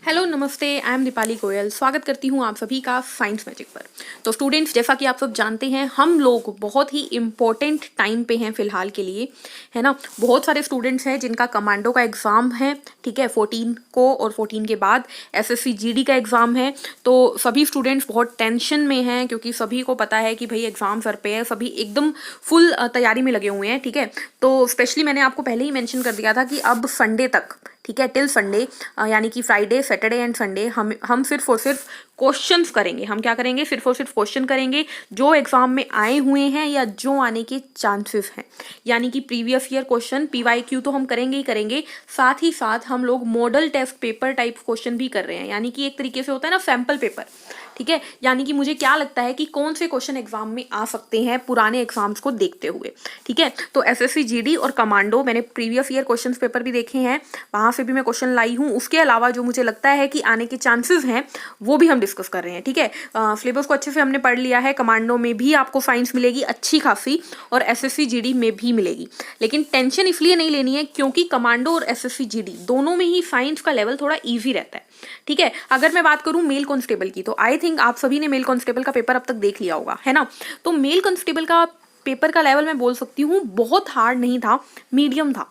Hello नमस्ते, I am Deepali Goyal. स्वागत करती हूँ आप सभी का साइंस मैजिक पर। तो स्टूडेंट्स, जैसा कि आप सब जानते हैं, हम लोग बहुत ही इम्पोर्टेंट टाइम पे हैं फ़िलहाल के लिए, है ना। बहुत सारे स्टूडेंट्स हैं जिनका कमांडो का एग्ज़ाम है, ठीक है, 14 को, और 14 के बाद एसएससी जीडी का एग्ज़ाम है। तो सभी स्टूडेंट्स बहुत टेंशन में हैं क्योंकि सभी को पता है कि भाई एग्ज़ाम सर पे है, सभी एकदम फुल तैयारी में लगे हुए हैं, ठीक है। तो स्पेशली मैंने आपको पहले ही मेंशन कर दिया था कि अब संडे तक, ठीक है, टिल संडे, यानी कि फ्राइडे सैटरडे एंड संडे हम सिर्फ और सिर्फ क्वेश्चंस करेंगे। हम क्या करेंगे? सिर्फ और सिर्फ क्वेश्चन करेंगे जो एग्जाम में आए हुए हैं या जो आने के चांसेस हैं। यानी कि प्रीवियस ईयर क्वेश्चन, पीवाईक्यू तो हम करेंगे ही करेंगे, साथ ही साथ हम लोग model test paper type question भी कर रहे हैं। यानी कि एक तरीके से होता है ना सैंपल पेपर, ठीक है। यानी कि मुझे क्या लगता है कि कौन से क्वेश्चन एग्जाम में आ सकते हैं पुराने एग्जाम्स को देखते हुए, ठीक है। तो एसएससी जीडी और कमांडो मैंने प्रीवियस ईयर क्वेश्चन पेपर भी देखे हैं, वहां से भी मैं क्वेश्चन लाई हूँ। उसके अलावा जो मुझे लगता है कि आने के चांसेस हैं वो भी हम डिस्कस कर रहे हैं, ठीक है। सिलेबस को अच्छे से हमने पढ़ लिया है। कमांडो में भी आपको साइंस मिलेगी अच्छी खासी, और एसएससी जीडी में भी मिलेगी। लेकिन टेंशन इसलिए नहीं लेनी है क्योंकि कमांडो और एसएससी जीडी दोनों में ही साइंस का लेवल थोड़ा ईजी रहता है, ठीक है। अगर मैं बात करूं मेल कांस्टेबल की, तो आई थिंक आप सभी ने मेल कांस्टेबल का पेपर अब तक देख लिया होगा, है ना। तो मेल कांस्टेबल का पेपर का लेवल मैं बोल सकती हूँ बहुत हार्ड नहीं था, मीडियम था।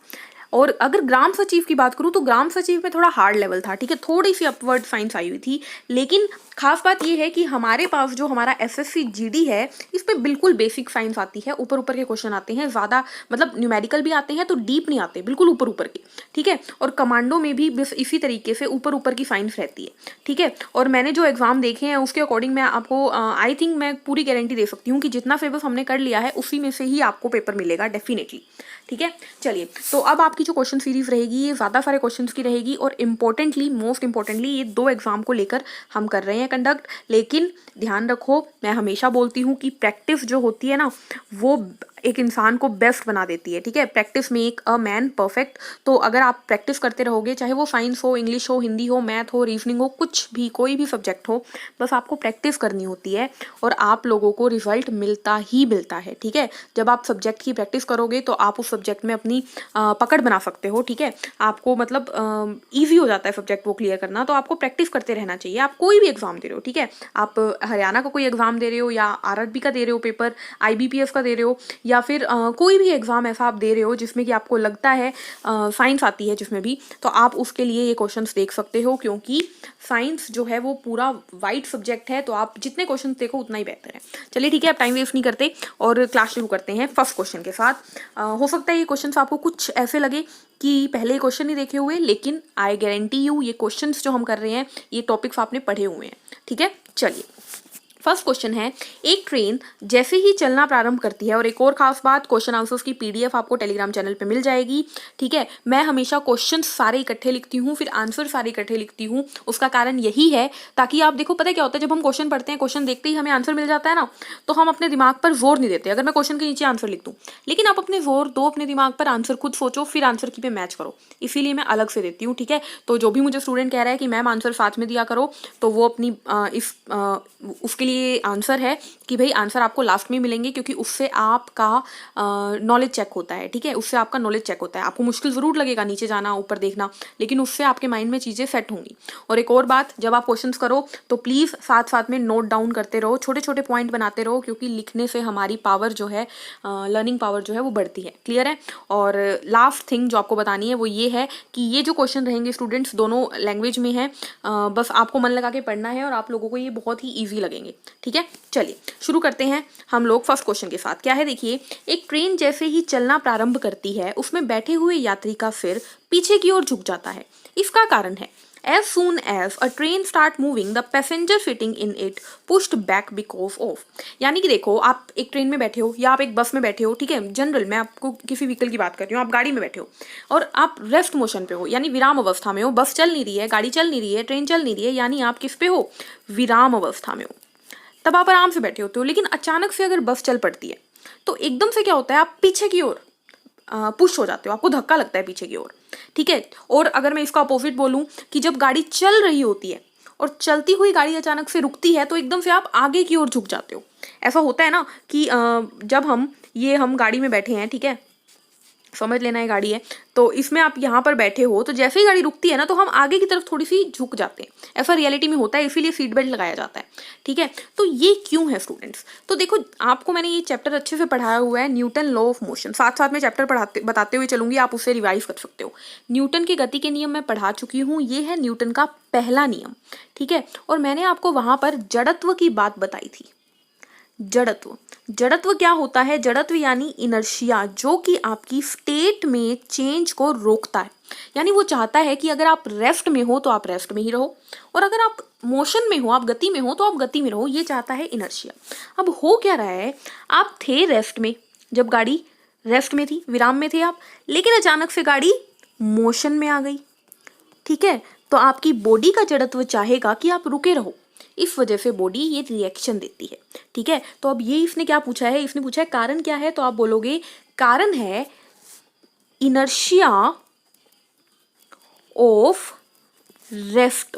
और अगर ग्राम सचिव की बात करूं तो ग्राम सचिव में थोड़ा हार्ड लेवल था, ठीक है, थोड़ी सी अपवर्ड साइंस आई हुई थी। लेकिन खास बात यह है कि हमारे पास जो हमारा एसएससी जीडी है, इस पे बिल्कुल बेसिक साइंस आती है, ऊपर ऊपर के क्वेश्चन आते हैं, ज़्यादा मतलब न्यूमेरिकल भी आते हैं तो डीप नहीं आते, बिल्कुल ऊपर ऊपर के, ठीक है। और कमांडो में भी बस इसी तरीके से ऊपर ऊपर की साइंस रहती है, ठीक है। और मैंने जो एग्जाम देखे हैं उसके अकॉर्डिंग मैं आपको आई थिंक मैं पूरी गारंटी दे सकती हूँ कि जितना सिलेबस हमने कर लिया है उसी में से ही आपको पेपर मिलेगा डेफिनेटली, ठीक है। चलिए, तो अब आपकी जो क्वेश्चन सीरीज रहेगी ये ज़्यादा सारे क्वेश्चंस की रहेगी, और इम्पोर्टेंटली, मोस्ट इंपॉर्टेंटली, ये 2 एग्जाम को लेकर हम कर रहे हैं कंडक्ट। लेकिन ध्यान रखो, मैं हमेशा बोलती हूँ कि प्रैक्टिस जो होती है ना, वो एक इंसान को बेस्ट बना देती है, ठीक है। Practice make a man perfect. तो अगर आप प्रैक्टिस करते रहोगे, चाहे वो साइंस हो, इंग्लिश हो, हिंदी हो, मैथ हो, रीजनिंग हो, कुछ भी, कोई भी सब्जेक्ट हो, बस आपको प्रैक्टिस करनी होती है और आप लोगों को रिजल्ट मिलता ही मिलता है, ठीक है। जब आप सब्जेक्ट की प्रैक्टिस करोगे तो आप उस सब्जेक्ट में अपनी पकड़ बना सकते हो, ठीक है। आपको मतलब ईजी हो जाता है सब्जेक्ट वो क्लियर करना। तो आपको प्रैक्टिस करते रहना चाहिए। आप कोई भी एग्जाम दे रहे हो, ठीक है, आप हरियाणा का कोई एग्जाम दे रहे हो, या आरआरबी का दे रहे हो पेपर, आईबीपीएस का दे रहे हो, या फिर कोई भी एग्जाम ऐसा आप दे रहे हो जिसमें कि आपको लगता है साइंस आती है जिसमें भी, तो आप उसके लिए ये क्वेश्चंस देख सकते हो, क्योंकि साइंस जो है वो पूरा वाइड सब्जेक्ट है। तो आप जितने क्वेश्चंस देखो उतना ही बेहतर है। चलिए ठीक है, अब टाइम वेस्ट नहीं करते और क्लास शुरू करते हैं फर्स्ट क्वेश्चन के साथ। हो सकता है ये क्वेश्चंस आपको कुछ ऐसे लगे कि पहले क्वेश्चन नहीं देखे हुए, लेकिन आई गारंटी यू ये क्वेश्चंस जो हम कर रहे हैं ये टॉपिक्स आपने पढ़े हुए हैं, ठीक है। चलिए, फर्स्ट क्वेश्चन है, एक ट्रेन जैसे ही चलना प्रारंभ करती है, और एक और खास बात, क्वेश्चन आंसर्स की पीडीएफ आपको टेलीग्राम चैनल पे मिल जाएगी, ठीक है। मैं हमेशा क्वेश्चन सारे इकट्ठे लिखती हूँ, फिर आंसर सारे इकट्ठे लिखती हूँ। उसका कारण यही है ताकि आप देखो, पता है क्या होता है, जब हम क्वेश्चन पढ़ते हैं, क्वेश्चन देखते ही हमें आंसर मिल जाता है ना, तो हम अपने दिमाग पर जोर नहीं देते। अगर मैं क्वेश्चन के नीचे आंसर लिख दूँ, लेकिन आप अपने जोर दो अपने दिमाग पर, आंसर खुद सोचो, फिर आंसर की पे मैच करो, इसीलिए मैं अलग से देती हूँ, ठीक है। तो जो भी मुझे स्टूडेंट कह रहा है कि मैम आंसर साथ में दिया करो, तो वो अपनी उसके लिए आंसर है कि भाई आंसर आपको लास्ट में मिलेंगे, क्योंकि उससे आपका नॉलेज चेक होता है, ठीक है। उससे आपका नॉलेज चेक होता है। आपको मुश्किल ज़रूर लगेगा नीचे जाना, ऊपर देखना, लेकिन उससे आपके माइंड में चीज़ें सेट होंगी। और एक और बात, जब आप क्वेश्चंस करो तो प्लीज़ साथ साथ में नोट डाउन करते रहो, छोटे छोटे पॉइंट बनाते रहो, क्योंकि लिखने से हमारी पावर जो है, लर्निंग पावर जो है वो बढ़ती है। क्लियर है। और लास्ट थिंग जो आपको बतानी है वो ये है कि ये जो क्वेश्चन रहेंगे स्टूडेंट्स, दोनों लैंग्वेज में है। बस आपको मन लगा के पढ़ना है और आप लोगों को ये बहुत ही ईजी लगेंगे, ठीक है। चलिए शुरू करते हैं हम लोग फर्स्ट क्वेश्चन के साथ। क्या है देखिए, एक ट्रेन जैसे ही चलना प्रारंभ करती है, उसमें बैठे हुए यात्री का सिर पीछे की ओर झुक जाता है। इसका कारण है, as soon as a train start moving the passenger sitting in it pushed back because of। यानी कि देखो, आप एक ट्रेन में बैठे हो या आप एक बस में बैठे हो, ठीक है, जनरल मैं आपको किसी व्हीकल की बात कर रही हूँ, आप गाड़ी में बैठे हो और आप रेस्ट मोशन पे हो, यानी विराम अवस्था में हो। बस चल नहीं रही है, गाड़ी चल नहीं रही है, ट्रेन चल नहीं रही है, यानी आप किस पे हो? विराम अवस्था में हो। तब आप आराम से बैठे होते हो। लेकिन अचानक से अगर बस चल पड़ती है तो एकदम से क्या होता है, आप पीछे की ओर पुश हो जाते हो, आपको धक्का लगता है पीछे की ओर, ठीक है। और अगर मैं इसका अपोजिट बोलूं कि जब गाड़ी चल रही होती है और चलती हुई गाड़ी अचानक से रुकती है, तो एकदम से आप आगे की ओर झुक जाते हो। ऐसा होता है ना कि जब हम गाड़ी में बैठे हैं, ठीक है, समझ लेना है गाड़ी है, तो इसमें आप यहाँ पर बैठे हो तो जैसे ही गाड़ी रुकती है ना तो हम आगे की तरफ थोड़ी सी झुक जाते हैं, ऐसा रियलिटी में होता है, इसीलिए सीट बेल्ट लगाया जाता है। ठीक है, तो ये क्यों है स्टूडेंट्स? तो देखो आपको मैंने ये चैप्टर अच्छे से पढ़ाया हुआ है, न्यूटन लॉ ऑफ मोशन, साथ साथ में चैप्टर बताते हुए चलूंगी, आप उसे रिवाइज कर सकते हो। न्यूटन की गति के नियम मैं पढ़ा चुकी हूँ, ये है न्यूटन का पहला नियम। ठीक है, और मैंने आपको वहां पर जड़त्व की बात बताई थी। जड़त्व क्या होता है? जड़त्व यानी इनर्शिया, जो कि आपकी स्टेट में चेंज को रोकता है। यानी वो चाहता है कि अगर आप रेस्ट में हो तो आप रेस्ट में ही रहो, और अगर आप मोशन में हो, आप गति में हो तो आप गति में रहो, ये चाहता है इनर्शिया। अब हो क्या रहा है, आप थे रेस्ट में, जब गाड़ी रेस्ट में थी, विराम में थे आप, लेकिन अचानक से गाड़ी मोशन में आ गई। ठीक है, तो आपकी बॉडी का जड़त्व चाहेगा कि आप रुके रहो, इस वजह से बॉडी ये रिएक्शन देती है। ठीक है, तो अब ये इसने क्या पूछा है, इसने पूछा है कारण क्या है, तो आप बोलोगे कारण है इनर्शिया ऑफ रेस्ट,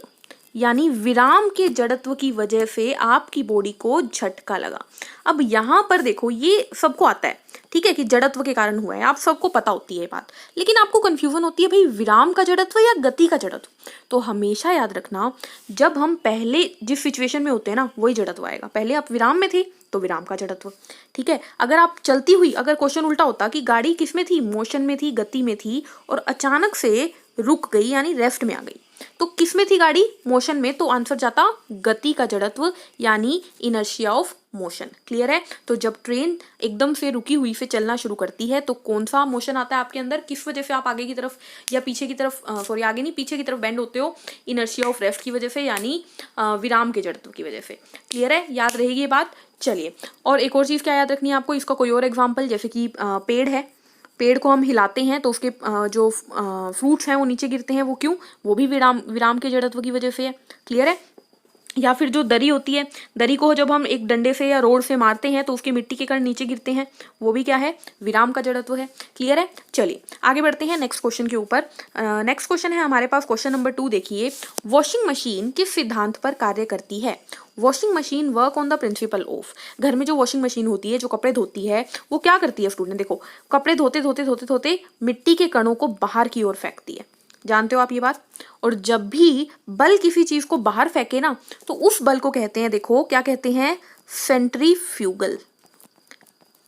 यानी विराम के जड़त्व की वजह से आपकी बॉडी को झटका लगा। अब यहां पर देखो, ये सबको आता है, ठीक है, कि जड़त्व के कारण हुआ है, आप सबको पता होती है ये बात, लेकिन आपको कंफ्यूजन होती है भाई विराम का जड़त्व या गति का जड़त्व। तो हमेशा याद रखना, जब हम पहले जिस सिचुएशन में होते हैं ना, वही जड़त्व आएगा। पहले आप विराम में थे तो विराम का जड़त्व। ठीक है, अगर आप चलती हुई, अगर क्वेश्चन उल्टा होता कि गाड़ी किस में थी, मोशन में थी, गति में थी, और अचानक से रुक गई यानी रेस्ट में आ गई, तो किस में थी गाड़ी, मोशन में, तो आंसर जाता गति का जड़त्व यानी इनर्शिया ऑफ मोशन। क्लियर है? तो जब ट्रेन एकदम से रुकी हुई से चलना शुरू करती है तो कौन सा मोशन आता है आपके अंदर, किस वजह से आप आगे की तरफ या पीछे की तरफ, सॉरी आगे नहीं पीछे की तरफ बेंड होते हो, इनर्शिया ऑफ रेस्ट की वजह से, यानी विराम के जड़त्व की वजह से। क्लियर है? याद रहेगी ये बात। चलिए, और एक और चीज क्या याद रखनी है आपको, इसका कोई और एग्जाम्पल, जैसे कि पेड़ है, पेड़ को हम हिलाते हैं तो उसके जो फ्रूट्स हैं वो नीचे गिरते हैं, वो क्यों, वो भी विराम के जड़त्व की वजह से है। क्लियर है? या फिर जो दरी होती है, दरी को जब हम एक डंडे से या रोड से मारते हैं तो उसके मिट्टी के कण नीचे गिरते हैं, वो भी क्या है, विराम का जड़त्व है। क्लियर है? चलिए आगे बढ़ते हैं नेक्स्ट क्वेश्चन के ऊपर। नेक्स्ट क्वेश्चन है हमारे पास क्वेश्चन नंबर 2। देखिए, वॉशिंग मशीन किस सिद्धांत पर कार्य करती है? Washing machine work on the principle of, घर में जो वॉशिंग मशीन होती है, जो कपड़े धोती है, वो क्या करती है स्टूडेंट? देखो, कपड़े धोते धोते धोते धोते मिट्टी के कणों को बाहर की ओर फेंकती है। जानते हो आप ये बात? और जब भी बल किसी चीज को बाहर फेंके ना, तो उस बल को कहते हैं, देखो क्या कहते हैं, सेंट्रीफ्यूगल।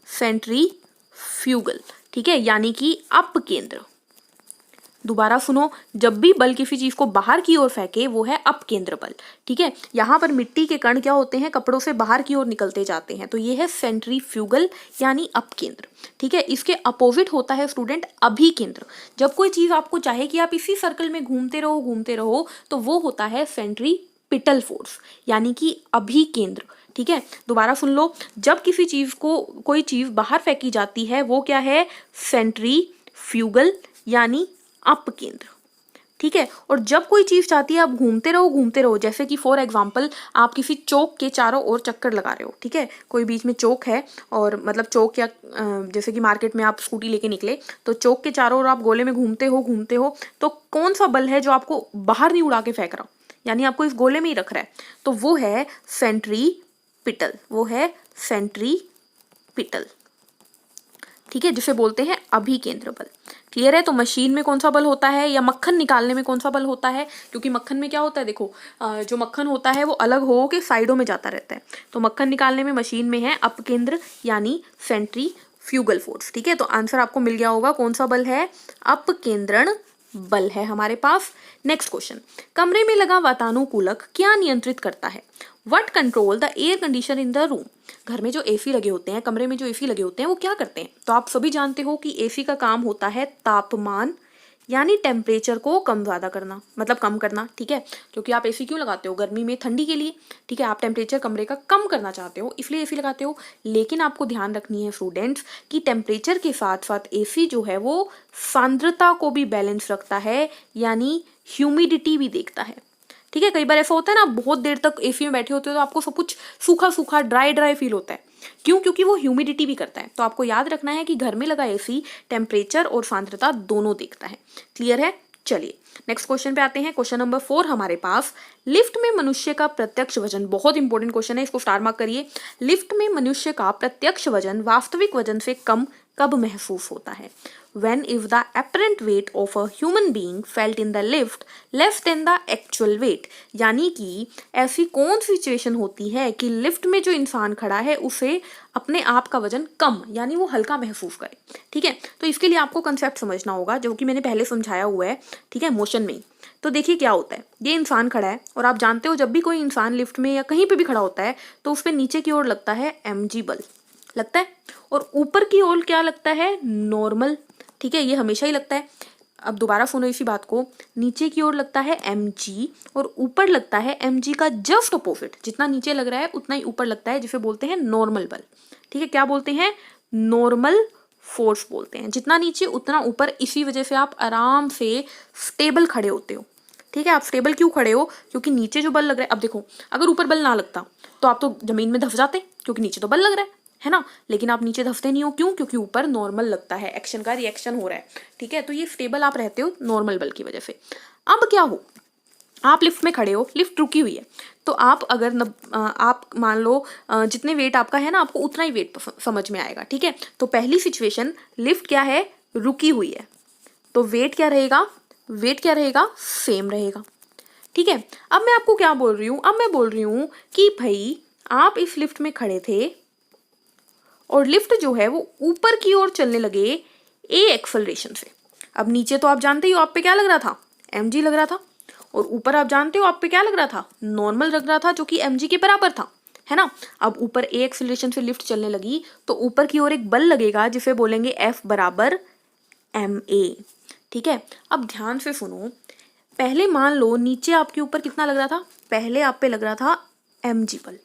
सेंट्रीफ्यूगल, ठीक है, यानी कि अपकेंद्र। दोबारा सुनो, जब भी बल किसी चीज को बाहर की ओर फेंके वो है अपकेंद्र बल। ठीक है, यहाँ पर मिट्टी के कण क्या होते हैं, कपड़ों से बाहर की ओर निकलते जाते हैं, तो ये है सेंट्रीफ्यूगल यानी अपकेंद्र। ठीक है, इसके अपोजिट होता है स्टूडेंट अभिकेंद्र। जब कोई चीज आपको चाहे कि आप इसी सर्कल में घूमते रहो तो वो होता है सेंट्रीपिटल फोर्स यानी कि अभिकेंद्र। ठीक है, दोबारा सुन लो, जब किसी चीज को, कोई चीज बाहर फेंकी जाती है वो क्या है, सेंट्रीफ्यूगल यानी अपकेंद्र। ठीक है, और जब कोई चीज चाहती है आप घूमते रहो, जैसे कि फॉर एग्जांपल आप किसी चौक के चारों ओर चक्कर लगा रहे हो। ठीक है, कोई बीच में चौक है, और मतलब चौक, या जैसे कि मार्केट में आप स्कूटी लेके निकले तो चौक के चारों ओर आप गोले में घूमते हो, तो कौन सा बल है जो आपको बाहर नहीं उड़ा के फेंक रहा, यानी आपको इस गोले में ही रख रहा है, तो वो है सेंट्रीपिटल, ठीक है, जिसे बोलते हैं अभिकेंद्र बल। क्लियर है? तो मशीन में कौन सा बल होता है, या मक्खन निकालने में कौन सा बल होता है, क्योंकि मक्खन में क्या होता है, देखो जो मक्खन होता है वो अलग हो के साइडों में जाता रहता है, तो मक्खन निकालने में मशीन में है अपकेंद्र यानी सेंट्रीफ्यूगल फोर्स। ठीक है, तो आंसर आपको मिल गया होगा, कौन सा बल है, अपकेंद्रण बल है हमारे पास। नेक्स्ट क्वेश्चन, कमरे में लगा वातानुकूलक क्या नियंत्रित करता है? What control the air condition in the room? घर में जो एसी लगे होते हैं, कमरे में जो एसी लगे होते हैं, वो क्या करते हैं? तो आप सभी जानते हो कि एसी का काम होता है तापमान यानी टेम्परेचर को कम ज्यादा करना, मतलब कम करना। ठीक है, क्योंकि आप एसी क्यों लगाते हो, गर्मी में, ठंडी के लिए। ठीक है, आप टेम्परेचर कमरे का कम करना चाहते हो, इसलिए एसी लगाते हो। लेकिन आपको ध्यान रखनी है स्टूडेंट्स कि टेम्परेचर के साथ साथ एसी जो है वो सांद्रता को भी बैलेंस रखता है, यानी ह्यूमिडिटी भी देखता है। ठीक है, कई बार ऐसा होता है ना, बहुत देर तक एसी में बैठे होते हो तो आपको सब कुछ सूखा सूखा, ड्राई फील होता है, क्यों? क्योंकि वो ह्यूमिडिटी भी करता है। तो आपको याद रखना है कि घर में लगा एसी टेम्परेचर और सांद्रता दोनों देखता है। क्लियर है? चलिए नेक्स्ट क्वेश्चन पे आते हैं। क्वेश्चन नंबर 4 हमारे पास, लिफ्ट में मनुष्य का प्रत्यक्ष वजन, बहुत इंपॉर्टेंट क्वेश्चन है, इसको स्टार मार्क करिए। लिफ्ट में मनुष्य का प्रत्यक्ष वजन वास्तविक वजन से कम कब महसूस होता है? When if the apparent weight of a human being felt in the lift less than the actual weight, यानी कि ऐसी कौन सी सिचुएशन होती है कि लिफ्ट में जो इंसान खड़ा है उसे अपने आप का वजन कम यानी वो हल्का महसूस करे। ठीक है, तो इसके लिए आपको कंसेप्ट समझना होगा जो कि मैंने पहले समझाया हुआ है। ठीक है, मोशन में। तो देखिए क्या होता है, ये इंसान खड़ा है और आप जानते हो जब भी कोई इंसान लिफ्ट में या कहीं पे भी खड़ा होता है तो उस पर नीचे की ओर लगता है mg बल लगता है, और ऊपर की ओर क्या लगता है? नॉर्मल। ठीक है, ये हमेशा ही लगता है। अब दोबारा सुनो इसी बात को, नीचे की ओर लगता है mg और ऊपर लगता है mg का जस्ट अपोजिट, जितना नीचे लग रहा है उतना ही ऊपर लगता है, जिसे बोलते हैं नॉर्मल बल। ठीक है, क्या बोलते हैं? नॉर्मल फोर्स बोलते हैं। जितना नीचे उतना ऊपर, इसी वजह से आप आराम से स्टेबल खड़े होते हो। ठीक है, आप स्टेबल क्यों खड़े हो? क्योंकि नीचे जो बल लग रहा है, अब देखो अगर ऊपर बल ना लगता तो आप तो जमीन में धंस जाते, क्योंकि नीचे तो बल लग रहा है ना, लेकिन आप नीचे धंसते नहीं हो। क्यों? क्योंकि ऊपर नॉर्मल लगता है, एक्शन का रिएक्शन हो रहा है। ठीक है, तो ये स्टेबल आप रहते हो नॉर्मल बल की वजह से। अब क्या हो, आप लिफ्ट में खड़े हो, लिफ्ट रुकी हुई है, तो आप अगर आप मान लो जितने वेट आपका है ना, आपको उतना ही वेट समझ में आएगा। ठीक है, तो पहली सिचुएशन, लिफ्ट क्या है? रुकी हुई है, तो वेट क्या रहेगा? वेट क्या रहेगा? सेम रहेगा। ठीक है, अब मैं आपको क्या बोल रही हूँ? अब मैं बोल रही हूँ कि भाई आप इस लिफ्ट में खड़े थे और लिफ्ट जो है वो ऊपर की ओर चलने लगे ए एक्सेलरेशन से। अब नीचे तो आप जानते हो आप पे क्या लग रहा था? mg लग रहा था, और ऊपर आप जानते हो आप पे क्या लग रहा था? नॉर्मल लग रहा था, जो कि mg के बराबर था, है ना। अब ऊपर ए एक्सेलरेशन से लिफ्ट चलने लगी तो ऊपर की ओर एक बल लगेगा जिसे बोलेंगे F बराबर ma। ठीक है, अब ध्यान से सुनो, पहले मान लो नीचे आपके ऊपर कितना लग रहा था? पहले आप पे लग रहा था mg बल,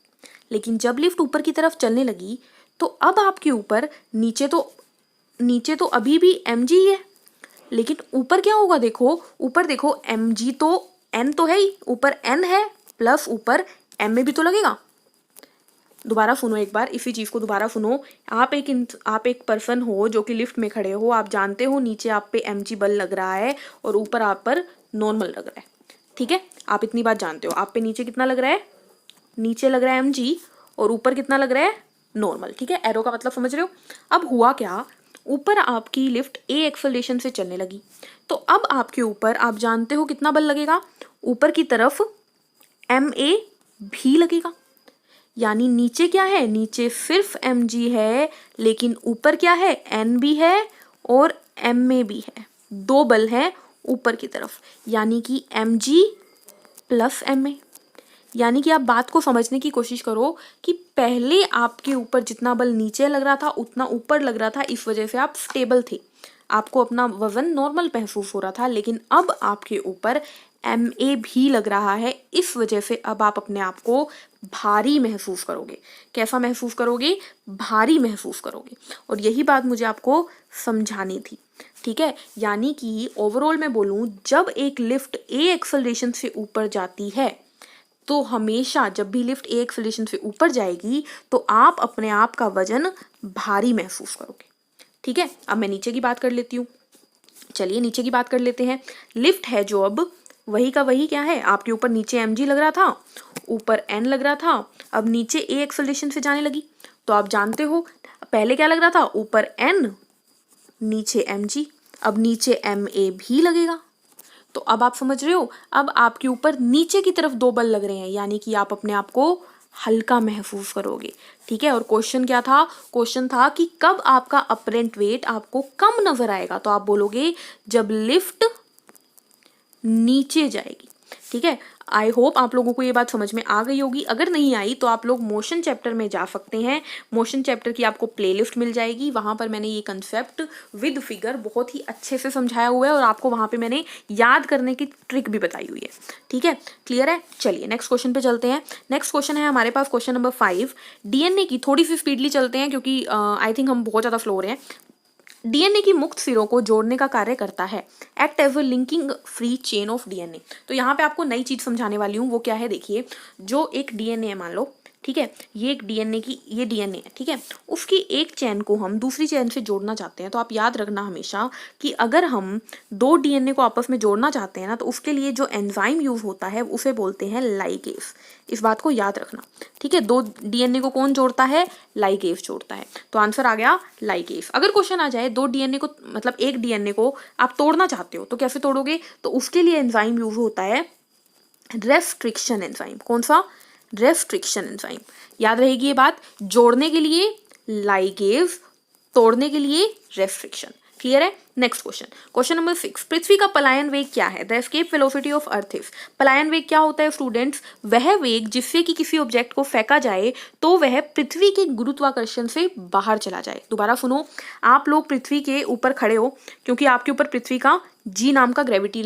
लेकिन जब लिफ्ट ऊपर की तरफ चलने लगी तो अब आपके ऊपर नीचे तो अभी भी mg ही है, लेकिन ऊपर क्या होगा? देखो ऊपर देखो, mg तो n तो है ही, ऊपर n है, प्लस ऊपर m में भी तो लगेगा। दोबारा सुनो एक बार, इसी चीज को दोबारा सुनो। आप एक पर्सन हो जो कि लिफ्ट में खड़े हो, आप जानते हो नीचे आप पे mg बल लग रहा है और ऊपर आप पर नॉर्मल लग रहा है। ठीक है, आप इतनी बात जानते हो, आप पे नीचे कितना लग रहा है? नीचे लग रहा है mg और ऊपर कितना लग रहा है? नॉर्मल। ठीक है, एरो का मतलब समझ रहे हो। अब हुआ क्या, ऊपर आपकी लिफ्ट ए एक्सेलरेशन से चलने लगी, तो अब आपके ऊपर आप जानते हो कितना बल लगेगा? ऊपर की तरफ ma भी लगेगा, यानी नीचे क्या है? नीचे सिर्फ mg है, लेकिन ऊपर क्या है? n भी है और ma भी है, दो बल हैं ऊपर की तरफ, यानी कि mg प्लस ma। यानी कि आप बात को समझने की कोशिश करो कि पहले आपके ऊपर जितना बल नीचे लग रहा था उतना ऊपर लग रहा था, इस वजह से आप स्टेबल थे, आपको अपना वजन नॉर्मल महसूस हो रहा था, लेकिन अब आपके ऊपर ma भी लग रहा है, इस वजह से अब आप अपने आप को भारी महसूस करोगे। कैसा महसूस करोगे? भारी महसूस करोगे, और यही बात मुझे आपको समझानी थी। ठीक है, यानी कि ओवरऑल मैं बोलूं, जब एक लिफ्ट ए एक्सेलरेशन से ऊपर जाती है तो हमेशा जब भी लिफ्ट ए एक्सेलरेशन से ऊपर जाएगी तो आप अपने आप का वजन भारी महसूस करोगे। ठीक है, अब मैं नीचे की बात कर लेती हूँ। चलिए नीचे की बात कर लेते हैं। लिफ्ट है जो अब वही का वही क्या है, आपके ऊपर नीचे mg लग रहा था, ऊपर n लग रहा था, अब नीचे a एक्सेलरेशन से जाने लगी, तो आप जानते हो पहले क्या लग रहा था? ऊपर n, नीचे mg, अब नीचे ma भी लगेगा, तो अब आप समझ रहे हो, अब आपके ऊपर नीचे की तरफ दो बल लग रहे हैं, यानी कि आप अपने आप को हल्का महसूस करोगे। ठीक है, और क्वेश्चन क्या था? क्वेश्चन था कि कब आपका अपरेंट वेट आपको कम नजर आएगा, तो आप बोलोगे जब लिफ्ट नीचे जाएगी। ठीक है, आई होप आप लोगों को ये बात समझ में आ गई होगी। अगर नहीं आई तो आप लोग मोशन चैप्टर में जा सकते हैं, मोशन चैप्टर की आपको प्लेलिस्ट मिल जाएगी, वहां पर मैंने ये कंसेप्ट विद फिगर बहुत ही अच्छे से समझाया हुआ है और आपको वहां पे मैंने याद करने की ट्रिक भी बताई हुई है। ठीक है, क्लियर है। चलिए नेक्स्ट क्वेश्चन पे चलते हैं। नेक्स्ट क्वेश्चन है हमारे पास क्वेश्चन नंबर 5। डीएनए की थोड़ी सी स्पीडली चलते हैं क्योंकि आई थिंक हम बहुत ज्यादा स्लो हो रहे हैं। डीएनए की मुक्त सिरों को जोड़ने का कार्य करता है, act as a linking free chain of DNA. तो यहाँ पे आपको नई चीज समझाने वाली हूँ, वो क्या है देखिए। जो एक डीएनए मान लो, ठीक है, ये एक डीएनए की, ये डीएनए है, ठीक है, उसकी एक चेन को हम दूसरी चेन से जोड़ना चाहते हैं, तो आप याद रखना हमेशा कि अगर हम दो डीएनए को आपस में जोड़ना चाहते हैं ना, तो उसके लिए जो एंजाइम यूज होता है उसे बोलते हैं लाइगेज। इस बात को याद रखना, ठीक है। दो डीएनए को कौन जोड़ता है? लाइगेज जोड़ता है। तो आंसर आ गया लाइगेज। अगर क्वेश्चन आ जाए दो डीएनए को, मतलब एक डीएनए को आप तोड़ना चाहते हो तो कैसे तोड़ोगे, तो उसके लिए एंजाइम यूज होता है रेस्ट्रिक्शन एंजाइम। कौन सा? Restriction enzyme. याद रहेगी ये बात, जोड़ने के लिए लाइगेज, तोड़ने के लिए रेस्ट्रिक्शन। क्लियर है? नेक्स्ट क्वेश्चन, क्वेश्चन नंबर 6, पृथ्वी का पलायन वेग क्या है? The escape velocity of earth is. पलायन वेग क्या होता है स्टूडेंट्स? वह वेग जिससे कि किसी ऑब्जेक्ट को फेंका जाए तो वह पृथ्वी के गुरुत्वाकर्षण से बाहर चला जाए। दोबारा सुनो, आप लोग पृथ्वी के ऊपर खड़े हो, क्योंकि आपके ऊपर पृथ्वी का जी नाम का ग्रेविटी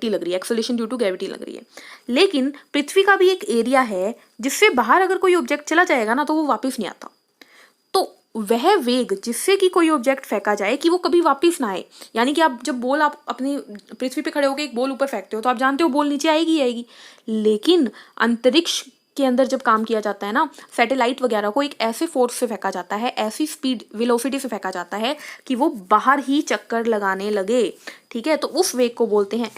लग रही है, एक्सेलरेशन ड्यू टू ग्रेविटी लग रही है, लेकिन पृथ्वी का भी एक एरिया है जिससे बाहर अगर कोई ऑब्जेक्ट चला जाएगा ना तो वो वापस नहीं आता। तो वह वेग जिससे कि कोई ऑब्जेक्ट फेंका जाए कि वो कभी वापस ना आए, यानी कि आप जब बॉल, आप अपनी पृथ्वी पे खड़े होकर एक बॉल ऊपर फेंकते हो तो आप जानते हो बॉल नीचे आएगी आएगी, लेकिन अंतरिक्ष के अंदर जब काम किया जाता है ना, सैटेलाइट वगैरह को एक ऐसे फोर्स से फेंका जाता है, ऐसी स्पीड वेलोसिटी से फेंका जाता है कि वो बाहर ही चक्कर लगाने लगे। ठीक है, तो उस वेग को बोलते हैं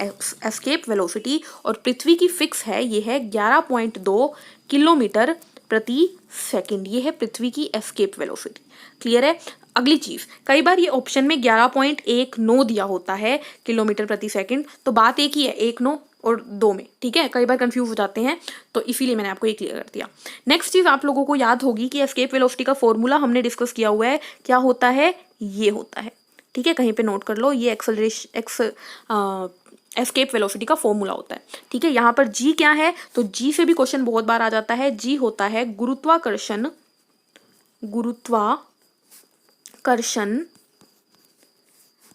एस्केप वेलोसिटी, और पृथ्वी की फिक्स है, ये है 11.2 किलोमीटर प्रति सेकंड। ये है पृथ्वी की एस्केप वेलोसिटी। क्लियर है? अगली चीज, कई बार ये ऑप्शन में 11.19 दिया होता है किलोमीटर प्रति सेकंड, तो बात एक ही है, 1 और 2 में। ठीक है, कई बार कंफ्यूज हो जाते हैं, तो इसीलिए मैंने आपको ये क्लियर कर दिया। नेक्स्ट चीज आप लोगों को याद होगी कि एस्केप वेलोसिटी का फॉर्मूला हमने डिस्कस किया हुआ है, क्या होता है? ये होता है। ठीक है, कहीं पे नोट कर लो, ये एस्केप वेलोसिटी का फॉर्मूला होता है। ठीक है, यहाँ पर जी क्या है, तो जी से भी क्वेश्चन बहुत बार आ जाता है। जी होता है गुरुत्वाकर्षण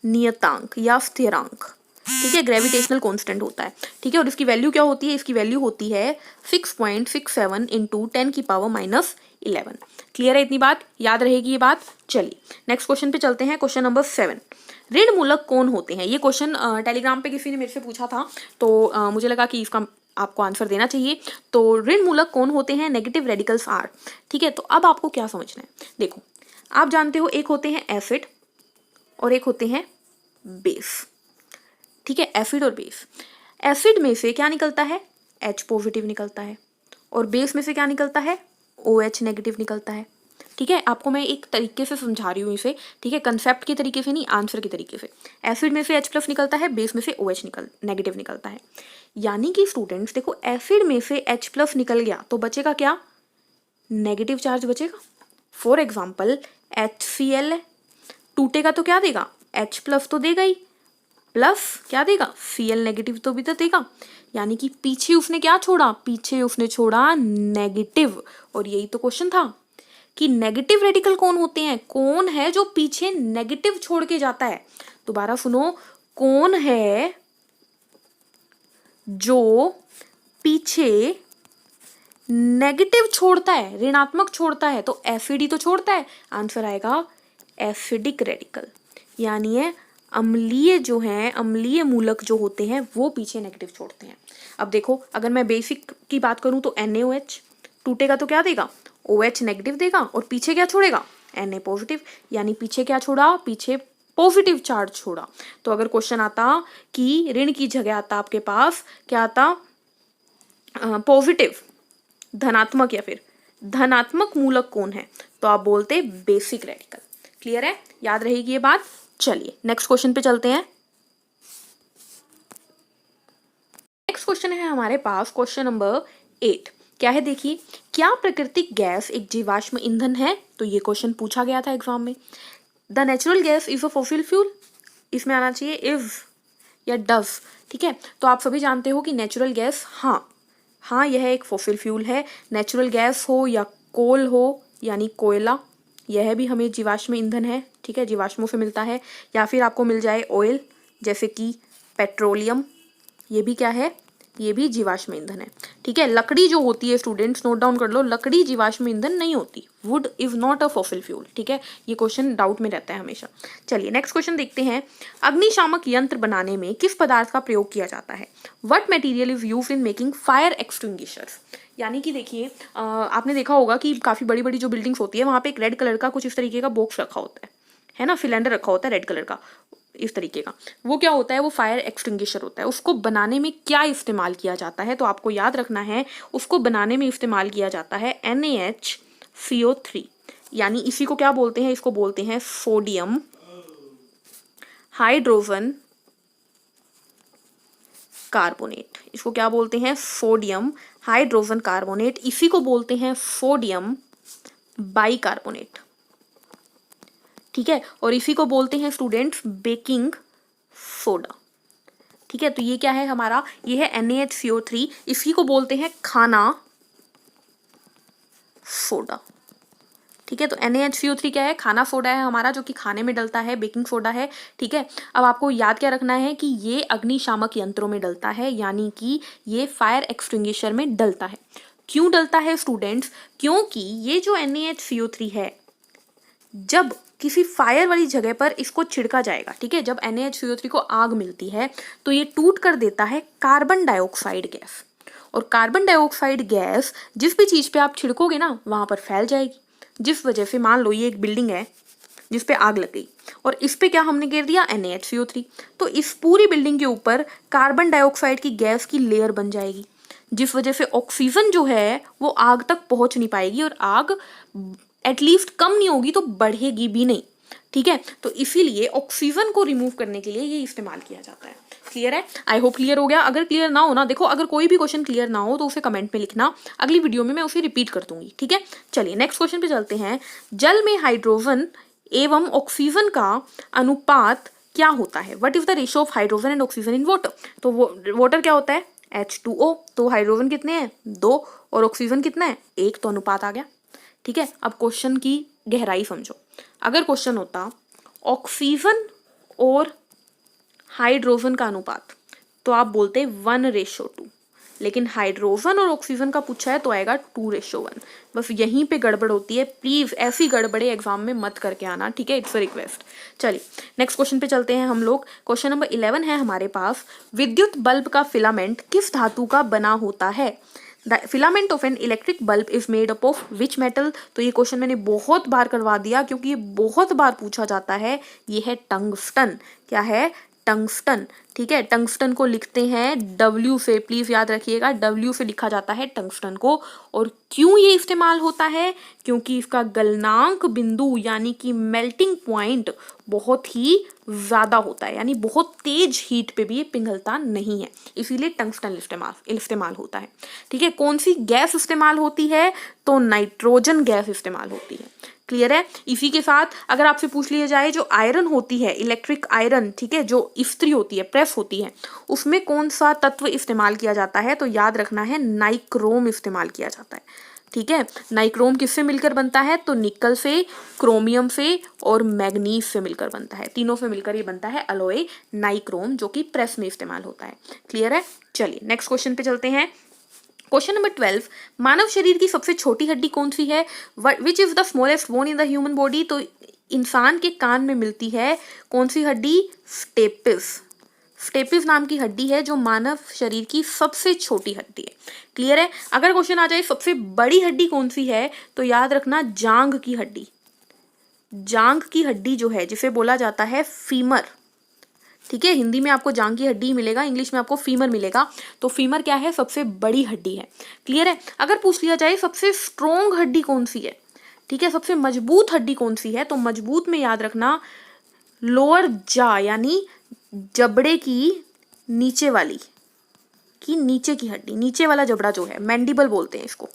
नियतांक या स्थिरांक। ठीक है, ग्रेविटेशनल कांस्टेंट होता है। ठीक है, और इसकी वैल्यू क्या होती है? इसकी वैल्यू होती है 6.67 इंटू 10⁻11। क्लियर है? इतनी बात याद रहेगी ये बात। चलिए नेक्स्ट क्वेश्चन पे चलते हैं, क्वेश्चन नंबर 7। ऋण मूलक कौन होते हैं? ये क्वेश्चन टेलीग्राम पे किसी ने मेरे से पूछा था, तो मुझे लगा कि इसका आपको आंसर देना चाहिए। तो ऋण मूलक कौन होते हैं? Negative radicals are. ठीक है, तो अब आपको क्या समझना है, देखो आप जानते हो एक होते हैं एसिड और एक होते हैं बेस। ठीक है, एसिड और बेस। एसिड में से क्या निकलता है? H पॉजिटिव निकलता है, और बेस में से क्या निकलता है? OH नेगेटिव निकलता है। ठीक है, आपको मैं एक तरीके से समझा रही हूँ इसे, ठीक है, कंसेप्ट के तरीके से नहीं, आंसर के तरीके से। एसिड में से H+ निकलता है, बेस में से OH नेगेटिव निकलता है। यानी कि स्टूडेंट्स देखो, एसिड में से H+ निकल गया तो बचेगा क्या? नेगेटिव चार्ज बचेगा। फॉर एग्जाम्पल HCl है, टूटेगा तो क्या देगा? H+ तो देगा ही, प्लस क्या देगा? Cl नेगेटिव तो भी तो देगा। यानी कि पीछे उसने क्या छोड़ा? पीछे उसने छोड़ा नेगेटिव। और यही तो क्वेश्चन था कि नेगेटिव रेडिकल कौन होते हैं? कौन है जो पीछे नेगेटिव छोड़ के जाता है? दोबारा सुनो, कौन है जो पीछे नेगेटिव छोड़ता है, ऋणात्मक छोड़ता है? तो एसिड ही तो छोड़ता है। आंसर आएगा एसिडिक रेडिकल, यानी है अम्लीय जो हैं, अम्लीय मूलक जो होते हैं वो पीछे नेगेटिव छोड़ते हैं। अब देखो, अगर मैं बेसिक की बात करूं तो NaOH टूटेगा तो क्या देगा? OH नेगेटिव देगा, और पीछे क्या छोड़ेगा? Na positive. यानी पीछे क्या छोड़ा? पीछे पॉजिटिव चार्ज छोड़ा। तो अगर क्वेश्चन आता कि ऋण की जगह आता आपके पास क्या आता? पॉजिटिव, धनात्मक या फिर धनात्मक मूलक कौन है, तो आप बोलते बेसिक रेडिकल। क्लियर है? याद रहेगी ये बात। चलिए नेक्स्ट क्वेश्चन पे चलते हैं। नेक्स्ट क्वेश्चन है हमारे पास, क्वेश्चन नंबर 8। क्या है देखिए, क्या प्राकृतिक गैस एक जीवाश्म ईंधन है? तो ये क्वेश्चन पूछा गया था एग्जाम में। The natural gas is a fossil fuel, इसमें आना चाहिए इज या डज। ठीक है, तो आप सभी जानते हो कि नेचुरल गैस, हाँ यह एक फॉसिल फ्यूल है। नेचुरल गैस हो या कोल हो, यानी कोयला, यह भी हमें जीवाश्म ईंधन है। ठीक है, जीवाश्मों से मिलता है। या फिर आपको मिल जाए ऑयल, जैसे कि पेट्रोलियम, ये भी क्या है? ये भी जीवाश्म ईंधन है। ठीक है, लकड़ी जो होती है स्टूडेंट्स, नोट डाउन कर लो, लकड़ी जीवाश्म ईंधन नहीं होती। Would is not a fossil fuel. ठीक है, ये क्वेश्चन डाउट में रहता है हमेशा। चलिए नेक्स्ट क्वेश्चन देखते हैं। अग्निशामक यंत्र बनाने में किस पदार्थ का प्रयोग किया जाता है? What material is used in making fire extinguishers? यानी कि देखिए, आपने देखा होगा कि काफी बड़ी बड़ी जो बिल्डिंग्स होती है वहां पे एक रेड कलर का कुछ इस तरीके का बॉक्स रखा होता है ना, सिलेंडर रखा होता है रेड कलर का इस तरीके का। वो क्या होता है? वो फायर एक्सटिंग्विशर होता है। उसको बनाने में क्या इस्तेमाल किया जाता है? तो आपको याद रखना है, उसको बनाने में इस्तेमाल किया जाता है NaHCO3। यानी इसी को क्या बोलते हैं? इसको बोलते हैं सोडियम हाइड्रोजन कार्बोनेट। इसको क्या बोलते हैं? Sodium hydrogen carbonate. इसी को बोलते हैं सोडियम बाइकार्बोनेट। ठीक है, और इसी को बोलते हैं स्टूडेंट्स बेकिंग सोडा। ठीक है, तो ये क्या है हमारा? ये है NaHCO3। इसी को बोलते हैं खाना सोडा। ठीक है, तो NaHCO3 क्या है? खाना सोडा है हमारा, जो कि खाने में डलता है, बेकिंग सोडा है। ठीक है, अब आपको याद क्या रखना है कि ये अग्निशामक यंत्रों में डलता है, यानी कि ये फायर एक्सटिंग्विशर में डलता है। क्यों डलता है स्टूडेंट्स? क्योंकि ये जो NaHCO3 है, जब किसी फायर वाली जगह पर इसको छिड़का जाएगा, ठीक है, जब NaHCO3 को आग मिलती है तो ये टूट कर देता है कार्बन डाइऑक्साइड गैस। और कार्बन डाइऑक्साइड गैस जिस भी चीज पे आप छिड़कोगे ना वहां पर फैल जाएगी, जिस वजह से मान लो ये एक बिल्डिंग है जिस पे आग लग गई और इस पे क्या हमने गिर दिया? NaHCO3। तो इस पूरी बिल्डिंग के ऊपर कार्बन डाइऑक्साइड की गैस की लेयर बन जाएगी, जिस वजह से ऑक्सीजन जो है वो आग तक पहुंच नहीं पाएगी और आग एटलीस्ट कम नहीं होगी तो बढ़ेगी भी नहीं। ठीक है, तो इसीलिए ऑक्सीजन को रिमूव करने के लिए ये इस्तेमाल किया जाता है। क्लियर है? आई होप क्लियर हो गया। अगर क्लियर ना हो ना, देखो अगर कोई भी क्वेश्चन क्लियर ना हो तो उसे कमेंट में लिखना, अगली वीडियो में मैं उसे रिपीट कर दूंगी। ठीक है, चलिए नेक्स्ट क्वेश्चन पे चलते हैं। जल में हाइड्रोजन एवं ऑक्सीजन का अनुपात क्या होता है? What is the ratio of hydrogen and oxygen in water? तो वाटर क्या होता है? H2O। तो हाइड्रोजन कितने हैं? 2 और ऑक्सीजन कितना है? 1। तो अनुपात आ गया। ठीक है, अब क्वेश्चन की गहराई समझो। अगर क्वेश्चन होता ऑक्सीजन और हाइड्रोजन का अनुपात, तो आप बोलते 1:2। लेकिन हाइड्रोजन और ऑक्सीजन का पूछा है तो आएगा 2:1। बस यहीं पे गड़बड़ होती है। प्लीज ऐसी गड़बड़े एग्जाम में मत करके आना। ठीक है, इट्स अ रिक्वेस्ट। चलिए नेक्स्ट क्वेश्चन पे चलते हैं हम लोग। क्वेश्चन नंबर 11 है हमारे पास। विद्युत बल्ब का फिलामेंट किस धातु का बना होता है? The filament of an electric bulb is made up of which metal? तो ये क्वेश्चन मैंने बहुत बार करवा दिया क्योंकि ये बहुत बार पूछा जाता है। ये है टंगस्टन। क्या है? टंगस्टन। ठीक है, टंगस्टन को लिखते हैं W से, प्लीज याद रखिएगा, W से लिखा जाता है टंगस्टन को। और क्यों ये इस्तेमाल होता है? क्योंकि इसका गलनांक बिंदु यानी कि मेल्टिंग पॉइंट बहुत ही ज्यादा होता है, यानी बहुत तेज हीट पे भी ये पिघलता नहीं है, इसीलिए टंगस्टन इस्तेमाल होता है। ठीक है, कौन सी गैस इस्तेमाल होती है? तो नाइट्रोजन गैस इस्तेमाल होती है। क्लियर है? इसी के साथ अगर आपसे पूछ लिया जाए जो आयरन होती है, इलेक्ट्रिक आयरन, ठीक है, जो इस्त्री होती है, प्रेस होती है, उसमें कौन सा तत्व इस्तेमाल किया जाता है? तो याद रखना है नाइक्रोम इस्तेमाल किया जाता है। ठीक है, नाइक्रोम किससे मिलकर बनता है? तो निकल से, क्रोमियम से और मैग्नीज से मिलकर बनता है। तीनों से मिलकर ये बनता है अलॉय नाइक्रोम, जो कि प्रेस में इस्तेमाल होता है। क्लियर है? चलिए नेक्स्ट क्वेश्चन पे चलते हैं। क्वेश्चन नंबर 12, मानव शरीर की सबसे छोटी हड्डी कौन सी है? विच is the smallest bone in the human body? तो इंसान के कान में मिलती है कौन सी हड्डी? स्टेपिस। स्टेपिस नाम की हड्डी है जो मानव शरीर की सबसे छोटी हड्डी है। क्लियर है? अगर क्वेश्चन आ जाए सबसे बड़ी हड्डी कौन सी है, तो याद रखना जांघ की हड्डी। जांघ की हड्डी जो है जिसे बोला जाता है फीमर। ठीक है, हिंदी में आपको जांघ की हड्डी मिलेगा, इंग्लिश में आपको फीमर मिलेगा। तो फीमर क्या है? सबसे बड़ी हड्डी है। क्लियर है? अगर पूछ लिया जाए सबसे स्ट्रोंग हड्डी कौन सी है, ठीक है, सबसे मजबूत हड्डी कौन सी है, तो मजबूत में याद रखना लोअर जा, यानी जबड़े की नीचे वाली की नीचे की हड्डी, नीचे वाला जबड़ा जो है, मैंडिबल बोलते हैं इसको,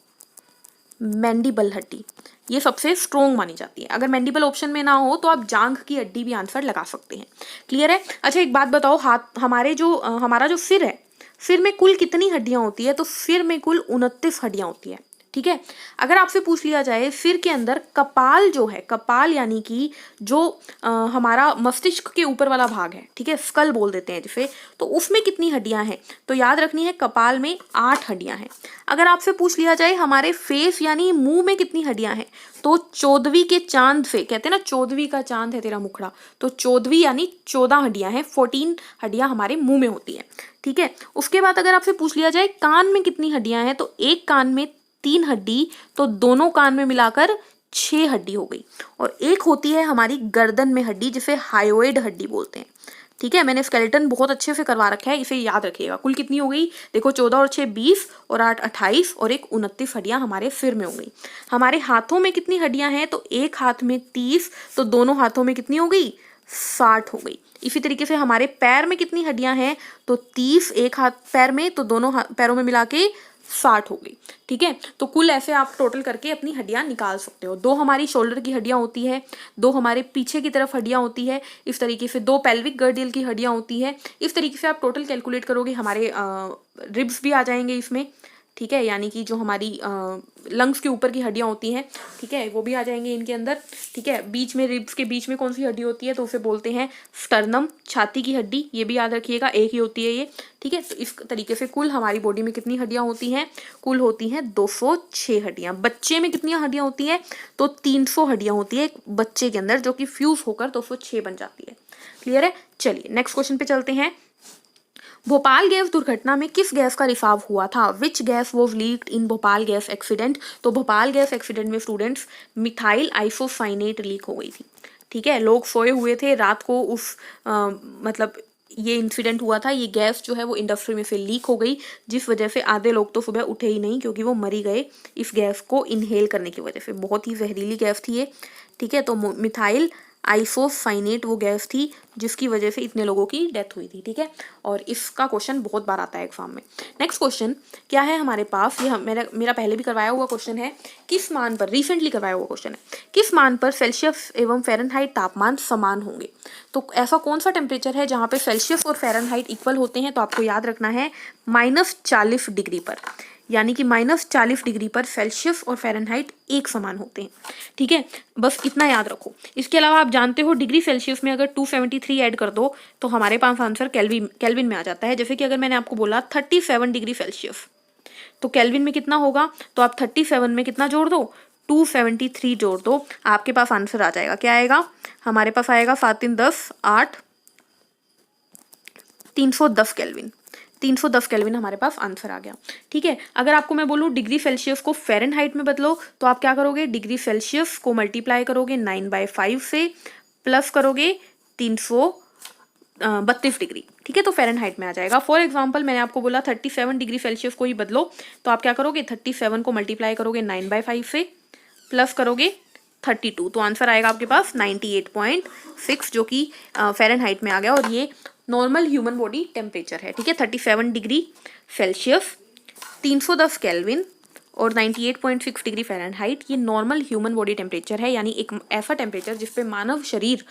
मैंडिबल हड्डी, ये सबसे स्ट्रोंग मानी जाती है। अगर मैंडिबल ऑप्शन में ना हो तो आप जांघ की हड्डी भी आंसर लगा सकते हैं। क्लियर है? अच्छा एक बात बताओ, हमारा जो सिर है, सिर में कुल कितनी हड्डियां होती है? तो सिर में कुल 29 हड्डियां होती है। ठीक है। अगर आपसे पूछ लिया जाए सिर के अंदर कपाल जो है, कपाल यानी कि जो हमारा मस्तिष्क के ऊपर वाला भाग है, ठीक है, स्कल बोल देते हैं जिसे, तो उसमें कितनी हड्डियां हैं, तो याद रखनी है कपाल में 8 हड्डियां हैं। अगर आपसे पूछ लिया जाए हमारे फेस यानी मुंह में कितनी हड्डियां हैं, तो 14वीं के चांद से, कहते हैं ना 14वीं का चांद है तेरा मुखड़ा, तो 14वीं यानी 14 हड्डियां हैं, 14 हड्डियां हमारे मुंह में होती है, ठीक है। उसके बाद अगर आपसे पूछ लिया जाए कान में कितनी हड्डियां हैं, तो एक कान में 3 हड्डी, तो दोनों कान में मिलाकर 6 हड्डी हो गई। और एक होती है हमारी गर्दन में हड्डी जिसे हायोइड हड्डी बोलते हैं, ठीक है। मैंने स्केलेटन बहुत अच्छे से करवा रखा है, इसे याद रखिएगा। कुल कितनी हो गई, देखो 14 और 6 20 और 8 28 और एक 29 हड्डियां हमारे सिर में हो गई। हमारे हाथों में कितनी हड्डियां हैं, तो एक हाथ में 30, तो दोनों हाथों में कितनी हो गई, 60 हो गई। इसी तरीके से हमारे पैर में कितनी हड्डियां हैं, तो 30 एक हाथ पैर में, तो दोनों पैरों में मिला के 60 हो गई, ठीक है। तो कुल ऐसे आप टोटल करके अपनी हड्डियां निकाल सकते हो। 2 हमारी शोल्डर की हड्डियां होती है, 2 हमारे पीछे की तरफ हड्डियां होती है, इस तरीके से 2 पेल्विक गर्डियल की हड्डियां होती है। इस तरीके से आप टोटल कैलकुलेट करोगे, हमारे रिब्स भी आ जाएंगे इसमें, ठीक है, यानी कि जो हमारी लंग्स के ऊपर की हड्डियां होती हैं, ठीक है, वो भी आ जाएंगे इनके अंदर, ठीक है। बीच में रिब्स के बीच में कौन सी हड्डी होती है, तो उसे बोलते हैं स्टर्नम, छाती की हड्डी, ये भी याद रखिएगा, एक ही होती है ये, ठीक है। तो इस तरीके से कुल हमारी बॉडी में कितनी हड्डियां होती हैं, कुल होती हैं 206 हड्डियां। बच्चे में कितनी हड्डियां होती हैं, तो 300 हड्डियां होती है एक बच्चे के अंदर, जो कि फ्यूज होकर 206 बन जाती है। क्लियर है। चलिए नेक्स्ट क्वेश्चन पे चलते हैं। भोपाल गैस दुर्घटना में किस गैस का रिसाव हुआ था, which gas was leaked in Bhopal gas accident. तो भोपाल गैस एक्सीडेंट में स्टूडेंट्स मिथाइल आइसोसाइनेट लीक हो गई थी, ठीक है। लोग सोए हुए थे रात को, उस मतलब ये इंसिडेंट हुआ था, ये गैस जो है वो इंडस्ट्री में से लीक हो गई, जिस वजह से आधे लोग तो सुबह उठे ही नहीं, क्योंकि वो मरी गए इस गैस को इनहेल करने की वजह से। बहुत ही जहरीली गैस थी ये, ठीक है। तो मिथाइल आइसोसाइनेट वो गैस थी जिसकी वजह से इतने लोगों की डेथ हुई थी, ठीक है। और इसका क्वेश्चन बहुत बार आता है एग्जाम में। नेक्स्ट क्वेश्चन क्या है हमारे पास, ये मेरा पहले भी करवाया हुआ क्वेश्चन है, किस मान पर, रिसेंटली करवाया हुआ क्वेश्चन है, किस मान पर सेल्सियस एवं फ़ारेनहाइट तापमान समान होंगे। तो ऐसा कौन सा टेम्परेचर है जहाँ पे सेल्सियस और फ़ारेनहाइट इक्वल होते हैं, तो आपको याद रखना है -40 डिग्री पर, यानी कि -40 डिग्री पर सेल्सियस और फ़ारेनहाइट एक समान होते हैं, ठीक है। बस इतना याद रखो। इसके अलावा आप जानते हो डिग्री सेल्सियस में अगर 273 ऐड कर दो तो हमारे पास आंसर केल्विन में आ जाता है। जैसे कि अगर मैंने आपको बोला 37 डिग्री सेल्सियस, तो केल्विन में कितना होगा, तो आप 37 में कितना जोड़ दो, 273 जोड़ दो, आपके पास आंसर आ जाएगा। क्या आएगा, हमारे पास आएगा 7 3 10 8 310 केल्विन। 310 केल्विन हमारे पास आंसर आ गया, ठीक है। अगर आपको मैं बोलूँ डिग्री सेल्सियस को फ़ारेनहाइट में बदलो, तो आप क्या करोगे, डिग्री सेल्सियस को मल्टीप्लाई करोगे 9/5 से, प्लस करोगे 332 डिग्री, ठीक है, तो फ़ारेनहाइट में आ जाएगा। फॉर एग्जांपल मैंने आपको बोला 37 डिग्री सेल्सियस को ही बदलो, तो आप क्या करोगे, 37 को मल्टीप्लाई करोगे 9/5 से, प्लस करोगे 32, तो आंसर आएगा आपके पास 98.6, जो कि फ़ारेनहाइट में आ गया। और ये नॉर्मल ह्यूमन बॉडी टेम्परेचर है, ठीक है। 37 डिग्री सेल्सियस, 310 केल्विन और 98.6 डिग्री फ़ारेनहाइट, ये नॉर्मल ह्यूमन बॉडी टेम्परेचर है, यानी एक ऐसा टेम्परेचर जिस पे मानव शरीर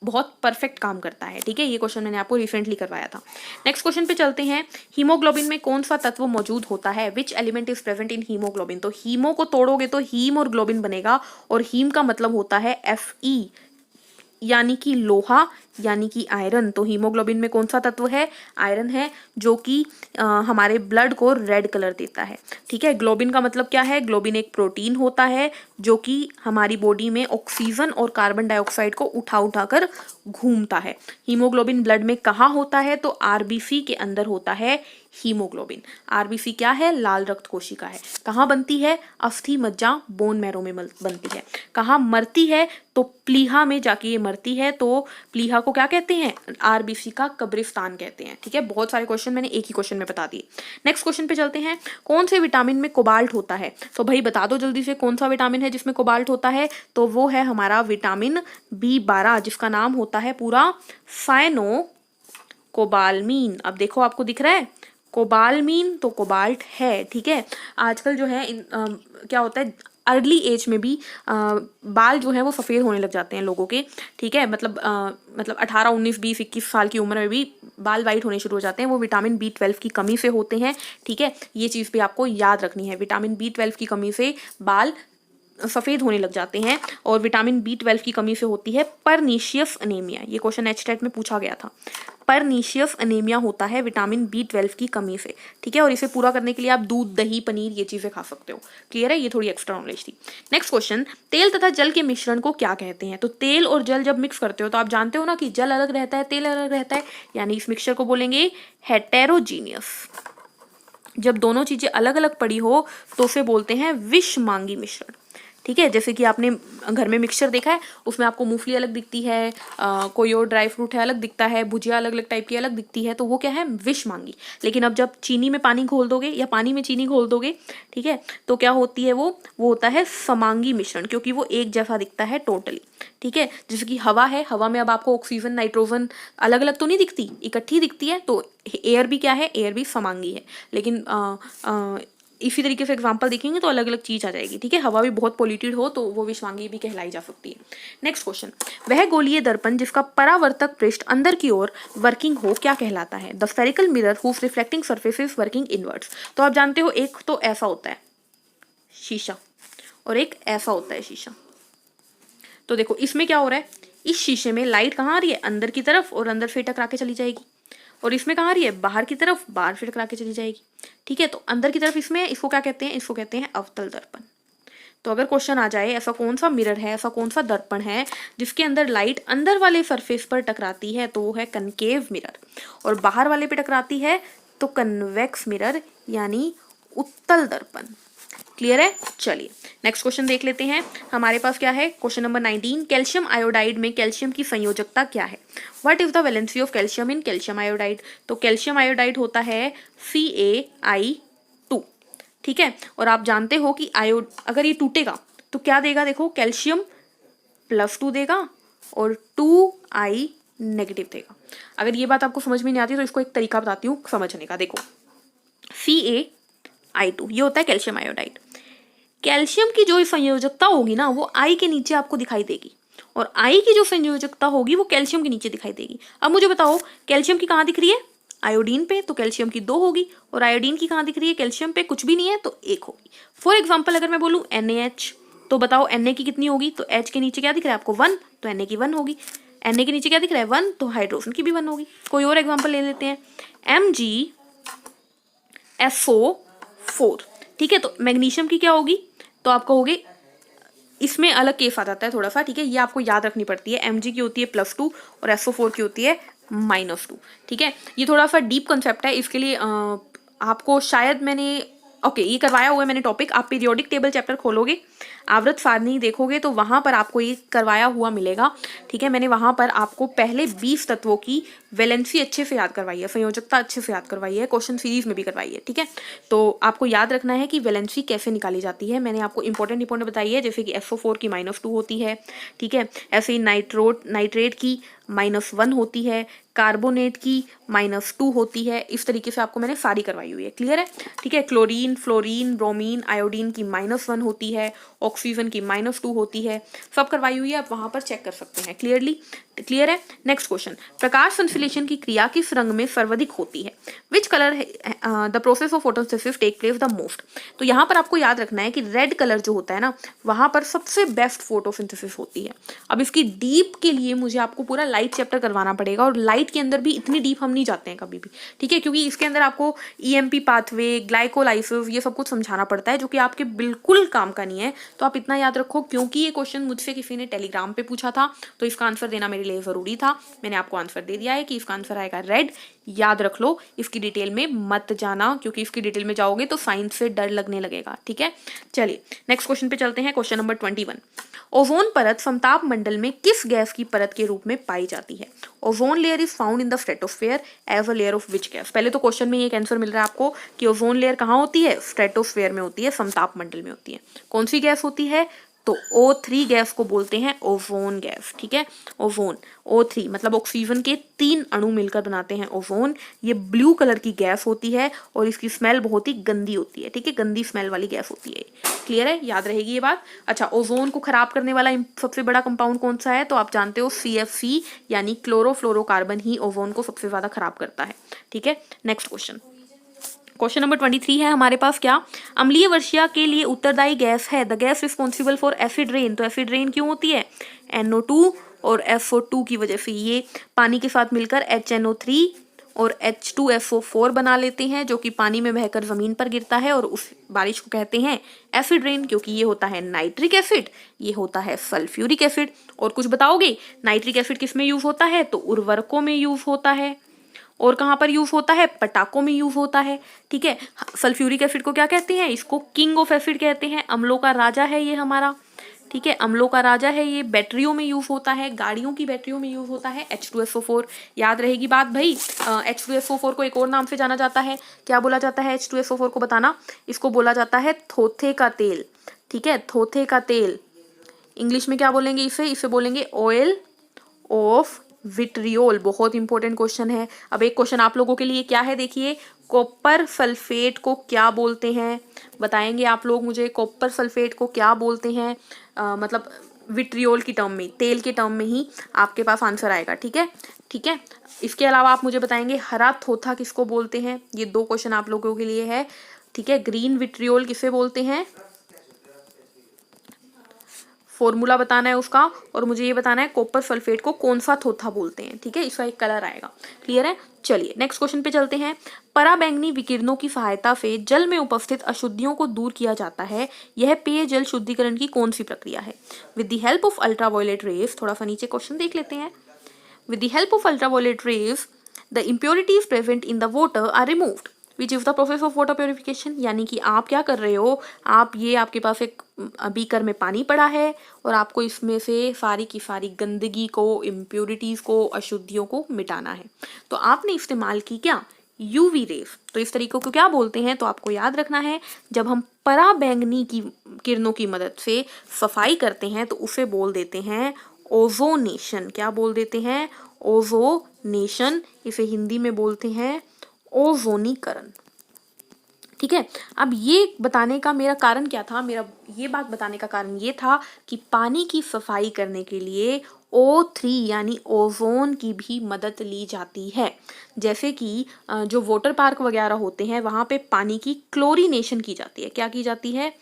बहुत परफेक्ट काम करता है, ठीक है। ये क्वेश्चन मैंने आपको रिसेंटली करवाया था। नेक्स्ट क्वेश्चन पे चलते हैं। हीमोग्लोबिन में कौन सा तत्व मौजूद होता है, which element is present in haemoglobin. तो हीमो को तोड़ोगे तो हीम और ग्लोबिन बनेगा, और हीम का मतलब होता है Fe, यानी कि लोहा, यानी कि आयरन। तो हीमोग्लोबिन में कौन सा तत्व है, आयरन है, जो कि हमारे ब्लड को रेड कलर देता है, ठीक है। ग्लोबिन का मतलब क्या है, ग्लोबिन एक प्रोटीन होता है जो कि हमारी बॉडी में ऑक्सीजन और कार्बन डाइऑक्साइड को उठा कर घूमता है। हीमोग्लोबिन ब्लड में कहाँ होता है, तो आरबीसी के अंदर होता है हीमोग्लोबिन। आरबीसी क्या है, लाल रक्त कोशिका है। कहाँ बनती है, अस्थि मज्जा बोन मैरो में बनती है। कहाँ मरती है, तो प्लीहा में जाके ये मरती है। तो प्लीहा को क्या कहते हैं, आरबीसी का कब्रिस्तान कहते हैं, ठीक है। बहुत सारे क्वेश्चन मैंने एक ही क्वेश्चन में बता दिए। नेक्स्ट क्वेश्चन पे चलते हैं। कौन से विटामिन में कोबाल्ट होता है, तो भाई बता दो जल्दी से, कौन सा विटामिन है जिसमें कोबाल्ट होता है, तो वो है हमारा विटामिन B12, जिसका नाम होता है पूरा साइनो कोबालमीन। अब देखो आपको दिख रहा है कोबालमीन, तो कोबाल्ट है, ठीक है। आजकल जो है क्या होता है, अर्ली एज में भी बाल जो है वो सफ़ेद होने लग जाते हैं लोगों के, ठीक है। मतलब 18, 19, 20, 21 साल की उम्र में भी बाल वाइट होने शुरू हो जाते हैं, वो विटामिन B12 की कमी से होते हैं, ठीक है। ये चीज़ भी आपको याद रखनी है, विटामिन B12 की कमी से बाल सफ़ेद होने लग जाते हैं। और विटामिन B12 की कमी से होती है परनीशियस अनीमिया, ये क्वेश्चन एचटेट में पूछा गया था। परनीशियस अनीमिया होता है विटामिन B12 की कमी से, ठीक है। और इसे पूरा करने के लिए आप दूध, दही, पनीर ये चीज़ें खा सकते हो। क्लियर है, ये थोड़ी एक्स्ट्रा नॉलेज थी। नेक्स्ट क्वेश्चन, तेल तथा जल के मिश्रण को क्या कहते हैं? तो तेल और जल जब मिक्स करते हो तो आप जानते हो ना कि जल अलग रहता है, तेल अलग रहता है, यानी इस मिक्सचर को बोलेंगे हेटेरोजीनियस। जब दोनों चीज़ें अलग अलग पड़ी हो तो उसे बोलते हैं विषमांगी मिश्रण, ठीक है। जैसे कि आपने घर में मिक्सचर देखा है, उसमें आपको मूंगफली अलग दिखती है, कोई और ड्राई फ्रूट है अलग दिखता है, भुजिया अलग अलग टाइप की अलग दिखती है, तो वो क्या है, विष मांगी। लेकिन अब जब चीनी में पानी घोल दोगे या पानी में चीनी घोल दोगे, ठीक है, तो क्या होती है, वो होता है समांगी मिश्रण, क्योंकि वो एक जैसा दिखता है टोटली, ठीक है। जैसे कि हवा है, हवा में अब आपको ऑक्सीजन, नाइट्रोजन अलग अलग तो नहीं दिखती, इकट्ठी दिखती है, तो एयर भी क्या है, एयर भी समांगी है। लेकिन इसी तरीके से एग्जांपल देखेंगे तो अलग अलग चीज आ जाएगी, ठीक है। हवा भी बहुत पोल्यूटेड हो तो वो विषवांगी भी कहलाई जा सकती है। नेक्स्ट क्वेश्चन, वह गोलीय दर्पण जिसका परावर्तक पृष्ठ अंदर की ओर वर्किंग हो क्या कहलाता है? The spherical mirror whose reflecting surfaces working inwards. तो आप जानते हो एक तो ऐसा होता है शीशा और एक ऐसा होता है शीशा। तो देखो इसमें क्या हो रहा है, इस शीशे में लाइट कहाँ आ रही है, अंदर की तरफ, और अंदर से टकरा के चली जाएगी। और इसमें कहाँ आ रही है, बाहर की तरफ, बाहर से टकरा के चली जाएगी, ठीक है। तो अंदर की तरफ इसमें, इसको क्या कहते हैं, इसको कहते हैं अवतल दर्पण। तो अगर क्वेश्चन आ जाए ऐसा कौन सा मिरर है, ऐसा कौन सा दर्पण है जिसके अंदर लाइट अंदर वाले सरफेस पर टकराती है, तो वो है कनकेव मिरर। और बाहर वाले पे टकराती है तो कन्वेक्स मिरर, यानी उत्तल दर्पण। क्लियर है। चलिए नेक्स्ट क्वेश्चन देख लेते हैं। हमारे पास क्या है, क्वेश्चन नंबर 19, कैल्शियम आयोडाइड में कैल्शियम की संयोजकता क्या है? What is the valency of calcium in calcium iodide? तो कैल्शियम आयोडाइड होता है CaI2, ठीक है। और आप जानते हो कि आयोड अगर ये टूटेगा तो क्या देगा, देखो कैल्शियम +2 देगा और 2I नेगेटिव देगा। अगर ये बात आपको समझ में नहीं आती तो इसको एक तरीका बताती हूँ समझने का। देखो CaI2 ये होता है कैल्शियम आयोडाइड। कैल्शियम की जो संयोजकता होगी ना वो I के नीचे आपको दिखाई देगी, और I की जो संयोजकता होगी वो कैल्शियम के नीचे दिखाई देगी। अब मुझे बताओ कैल्शियम की कहाँ दिख रही है, आयोडीन पे, तो कैल्शियम की 2 होगी, और आयोडीन की कहाँ दिख रही है, कैल्शियम पे कुछ भी नहीं है तो 1 होगी। फॉर एग्जाम्पल अगर मैं बोलूँ NaH, तो बताओ Na की कितनी होगी, तो H के नीचे क्या दिख रहा है आपको 1, तो Na की 1 होगी। Na के नीचे क्या दिख रहा है 1, तो हाइड्रोजन की भी 1 होगी। कोई और एग्जाम्पल ले लेते हैं, MgSO4, ठीक है। तो मैग्नीशियम की क्या होगी, तो आप कहोगे इसमें अलग केस आ जाता है थोड़ा सा, ठीक है। ये आपको याद रखनी पड़ती है, Mg की होती है +2 और SO4 की होती है -2, ठीक है। ये थोड़ा सा डीप कंसेप्ट है, इसके लिए आपको शायद मैंने ये करवाया हुआ है मैंने टॉपिक। आप पीरियोडिक टेबल चैप्टर खोलोगे, आवर्त सारणी देखोगे तो वहां पर आपको ये करवाया हुआ मिलेगा, ठीक है। मैंने वहां पर आपको पहले 20 तत्वों की वैलेंसी अच्छे से याद करवाई है, संयोजकता अच्छे से याद करवाई है, क्वेश्चन सीरीज में भी करवाई है, ठीक है। तो आपको याद रखना है कि वैलेंसी कैसे निकाली जाती है। मैंने आपको इंपॉर्टेंट बताई है, जैसे कि SO4 की -2 होती है, ठीक है। ऐसे ही नाइट्रेट की -1 होती है, कार्बोनेट की -2 होती है। इस तरीके से आपको मैंने सारी करवाई हुई है, क्लियर है, ठीक है। क्लोरीन, फ्लोरीन, ब्रोमीन, आयोडीन की -1 होती है, ऑक्सीजन की -2 होती है, सब करवाई हुई है, आप वहां पर चेक कर सकते हैं। क्लियर है। नेक्स्ट क्वेश्चन, प्रकाश संश्लेषण की क्रिया किस रंग में सर्वाधिक होती है? Which colour the process of photosynthesis take place the most? तो यहाँ पर आपको याद रखना है कि रेड कलर जो होता है ना, वहां पर सबसे बेस्ट फोटोसिंथेसिस होती है। अब इसकी डीप के लिए मुझे आपको पूरा लाइट चैप्टर करवाना पड़ेगा, और लाइट के अंदर भी इतनी डीप हम नहीं जाते हैं कभी भी, ठीक है, क्योंकि इसके अंदर आपको EMP पाथवे, ग्लाइकोलाइसिस ये सब कुछ समझाना पड़ता है, जो कि आपके बिल्कुल काम का नहीं है। तो आप इतना याद रखो, क्योंकि ये क्वेश्चन मुझसे किसी ने टेलीग्राम पे पूछा था, तो इसका आंसर देना मेरे लिए जरूरी था। मैंने आपको आंसर दे दिया है कि इसका आंसर आएगा रेड। याद रख लो, इसकी डिटेल में मत जाना, क्योंकि इसकी डिटेल में जाओगे तो साइंस से डर लगने लगेगा, ठीक है। चलिए नेक्स्ट क्वेश्चन पे चलते हैं। क्वेश्चन नंबर 21, ओजोन परत समताप मंडल में किस गैस की परत के रूप में पाई जाती है? Ozone layer is found in the stratosphere as a layer of which gas? पहले तो क्वेश्चन में एक आंसर मिल रहा है आपको कि ओजोन लेयर कहाँ होती है, स्ट्रेटोस्फेयर में होती है, समताप मंडल में होती है। कौन सी गैस होती है? तो O3 गैस को बोलते हैं ओजोन गैस, ठीक है। ओजोन O3 मतलब ऑक्सीजन के 3 अणु मिलकर बनाते हैं ओजोन। ये ब्लू कलर की गैस होती है और इसकी स्मेल बहुत ही गंदी होती है, ठीक है, गंदी स्मेल वाली गैस होती है। क्लियर है, याद रहेगी ये बात। अच्छा, ओजोन को खराब करने वाला सबसे बड़ा कंपाउंड कौन सा है, तो आप जानते हो CFC यानी क्लोरोफ्लोरोकार्बन ही ओजोन को सबसे ज्यादा खराब करता है, ठीक है। नेक्स्ट क्वेश्चन नंबर 23 है हमारे पास, क्या अम्लीय वर्षा के लिए उत्तरदायी गैस है the gas responsible for acid rain. तो एसिड रेन क्यों होती है, NO2 और SO2 की वजह से। ये पानी के साथ मिलकर HNO3 और H2SO4 बना लेते हैं, जो कि पानी में बहकर जमीन पर गिरता है और उस बारिश को कहते हैं एसिड रेन, क्योंकि ये होता है नाइट्रिक एसिड, ये होता है सल्फ्यूरिक एसिड। और कुछ बताओगे, नाइट्रिक एसिड किस में यूज होता है, तो उर्वरकों में यूज होता है। और कहाँ पर यूज होता है, पटाखों में यूज होता है, ठीक है। सल्फ्यूरिक एसिड को क्या कहते हैं, इसको किंग ऑफ एसिड कहते हैं, अम्लों का राजा है ये हमारा, ठीक है, अम्लों का राजा है ये। बैटरियों में यूज होता है, गाड़ियों की बैटरियों में यूज होता है। H2SO4, याद रहेगी बात भाई। H2SO4 को एक और नाम से जाना जाता है, क्या बोला जाता है H2SO4 को, बताना। इसको बोला जाता है थोथे का तेल, ठीक है, थोथे का तेल। इंग्लिश में क्या बोलेंगे इसे बोलेंगे ऑयल ऑफ विट्रियोल। बहुत इंपॉर्टेंट क्वेश्चन है। अब एक क्वेश्चन आप लोगों के लिए क्या है, देखिए, कॉपर सल्फेट को क्या बोलते हैं, बताएंगे आप लोग मुझे, कॉपर सल्फेट को क्या बोलते हैं। मतलब विट्रियोल की टर्म में, तेल के टर्म में ही आपके पास आंसर आएगा, ठीक है, ठीक है। इसके अलावा आप मुझे बताएंगे हरा थोथा किसको बोलते हैं। ये 2 क्वेश्चन आप लोगों के लिए है, ठीक है। ग्रीन विट्रियोल किसे बोलते हैं, फॉर्मूला बताना है उसका, और मुझे ये बताना है कॉपर सल्फेट को कौन सा थोथा बोलते हैं, ठीक है। इसका एक कलर आएगा, क्लियर है। चलिए नेक्स्ट क्वेश्चन पे चलते हैं। पराबैंगनी विकिरणों की सहायता से जल में उपस्थित अशुद्धियों को दूर किया जाता है, यह पेयजल शुद्धिकरण की कौन सी प्रक्रिया है। With the help of ultraviolet rays, थोड़ा सा नीचे क्वेश्चन देख लेते हैं। With the help of ultraviolet rays the impurities present in the water are removed, which is the process of water purification. यानी कि आप क्या कर रहे हो, आप ये आपके पास एक बीकर में पानी पड़ा है और आपको इसमें से सारी की सारी गंदगी को, इम्प्योरिटीज को, अशुद्धियों को मिटाना है। तो आपने इस्तेमाल की क्या, यूवी रेज। तो इस तरीकों को क्या बोलते हैं, तो आपको याद रखना है, जब हम पराबैंगनी की किरणों की मदद से सफाई करते हैं तो उसे बोल देते हैं ओजोनेशन। क्या बोल देते हैं, ओजोनेशन। इसे हिंदी में बोलते हैं ओजोनीकरण, ठीक है। अब ये बताने का मेरा कारण क्या था, मेरा ये बात बताने का कारण ये था कि पानी की सफाई करने के लिए O3 यानी ओजोन की भी मदद ली जाती है। जैसे कि जो वाटर पार्क वगैरह होते हैं वहाँ पे पानी की क्लोरीनेशन की जाती है। क्या की जाती है,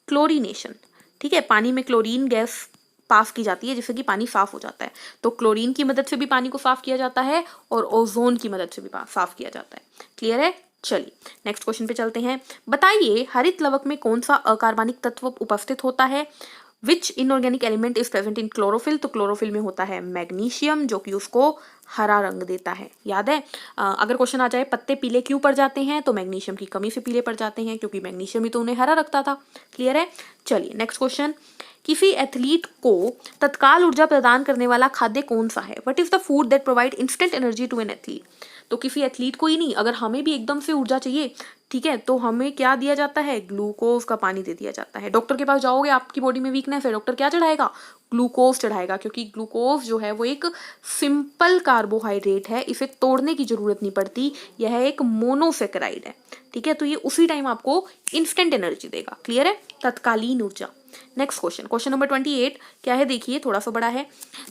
क्लोरीनेशन, ठीक है। पानी में क्लोरीन गैस पास की जाती है जिससे कि पानी साफ हो जाता है। तो क्लोरीन की मदद से भी पानी को साफ किया जाता है और ओजोन की मदद से भी साफ किया जाता है, क्लियर है। चलिए नेक्स्ट क्वेश्चन पे चलते हैं। बताइए हरित लवक में कौन सा अकार्बनिक तत्व उपस्थित होता है। Which inorganic element is present in chlorophyll. तो क्लोरोफिल में होता है मैग्नीशियम, जो कि उसको हरा रंग देता है। याद है, अगर क्वेश्चन आ जाए पत्ते पीले क्यों पड़ जाते हैं, तो मैग्नीशियम की कमी से पीले पड़ जाते हैं, क्योंकि मैग्नीशियम ही तो उन्हें हरा रखता था, क्लियर है। चलिए नेक्स्ट क्वेश्चन। किसी एथलीट को तत्काल ऊर्जा प्रदान करने वाला खाद्य कौन सा है। What is the food that provide instant energy to an athlete. तो किसी एथलीट को ही नहीं, अगर हमें भी एकदम से ऊर्जा चाहिए, ठीक है, तो हमें क्या दिया जाता है, ग्लूकोज का पानी दे दिया जाता है। डॉक्टर के पास जाओगे, आपकी बॉडी में वीकनेस है, डॉक्टर क्या चढ़ाएगा, ग्लूकोज चढ़ाएगा, क्योंकि ग्लूकोज जो है वो एक सिंपल कार्बोहाइड्रेट है, इसे तोड़ने की जरूरत नहीं पड़ती, यह एक मोनोसेकेराइड है, ठीक है। तो ये उसी टाइम आपको इंस्टेंट एनर्जी देगा, क्लियर है, तत्कालीन ऊर्जा। नेक्स्ट क्वेश्चन, क्वेश्चन नंबर 28 क्या है, देखिए थोड़ा सा बड़ा है।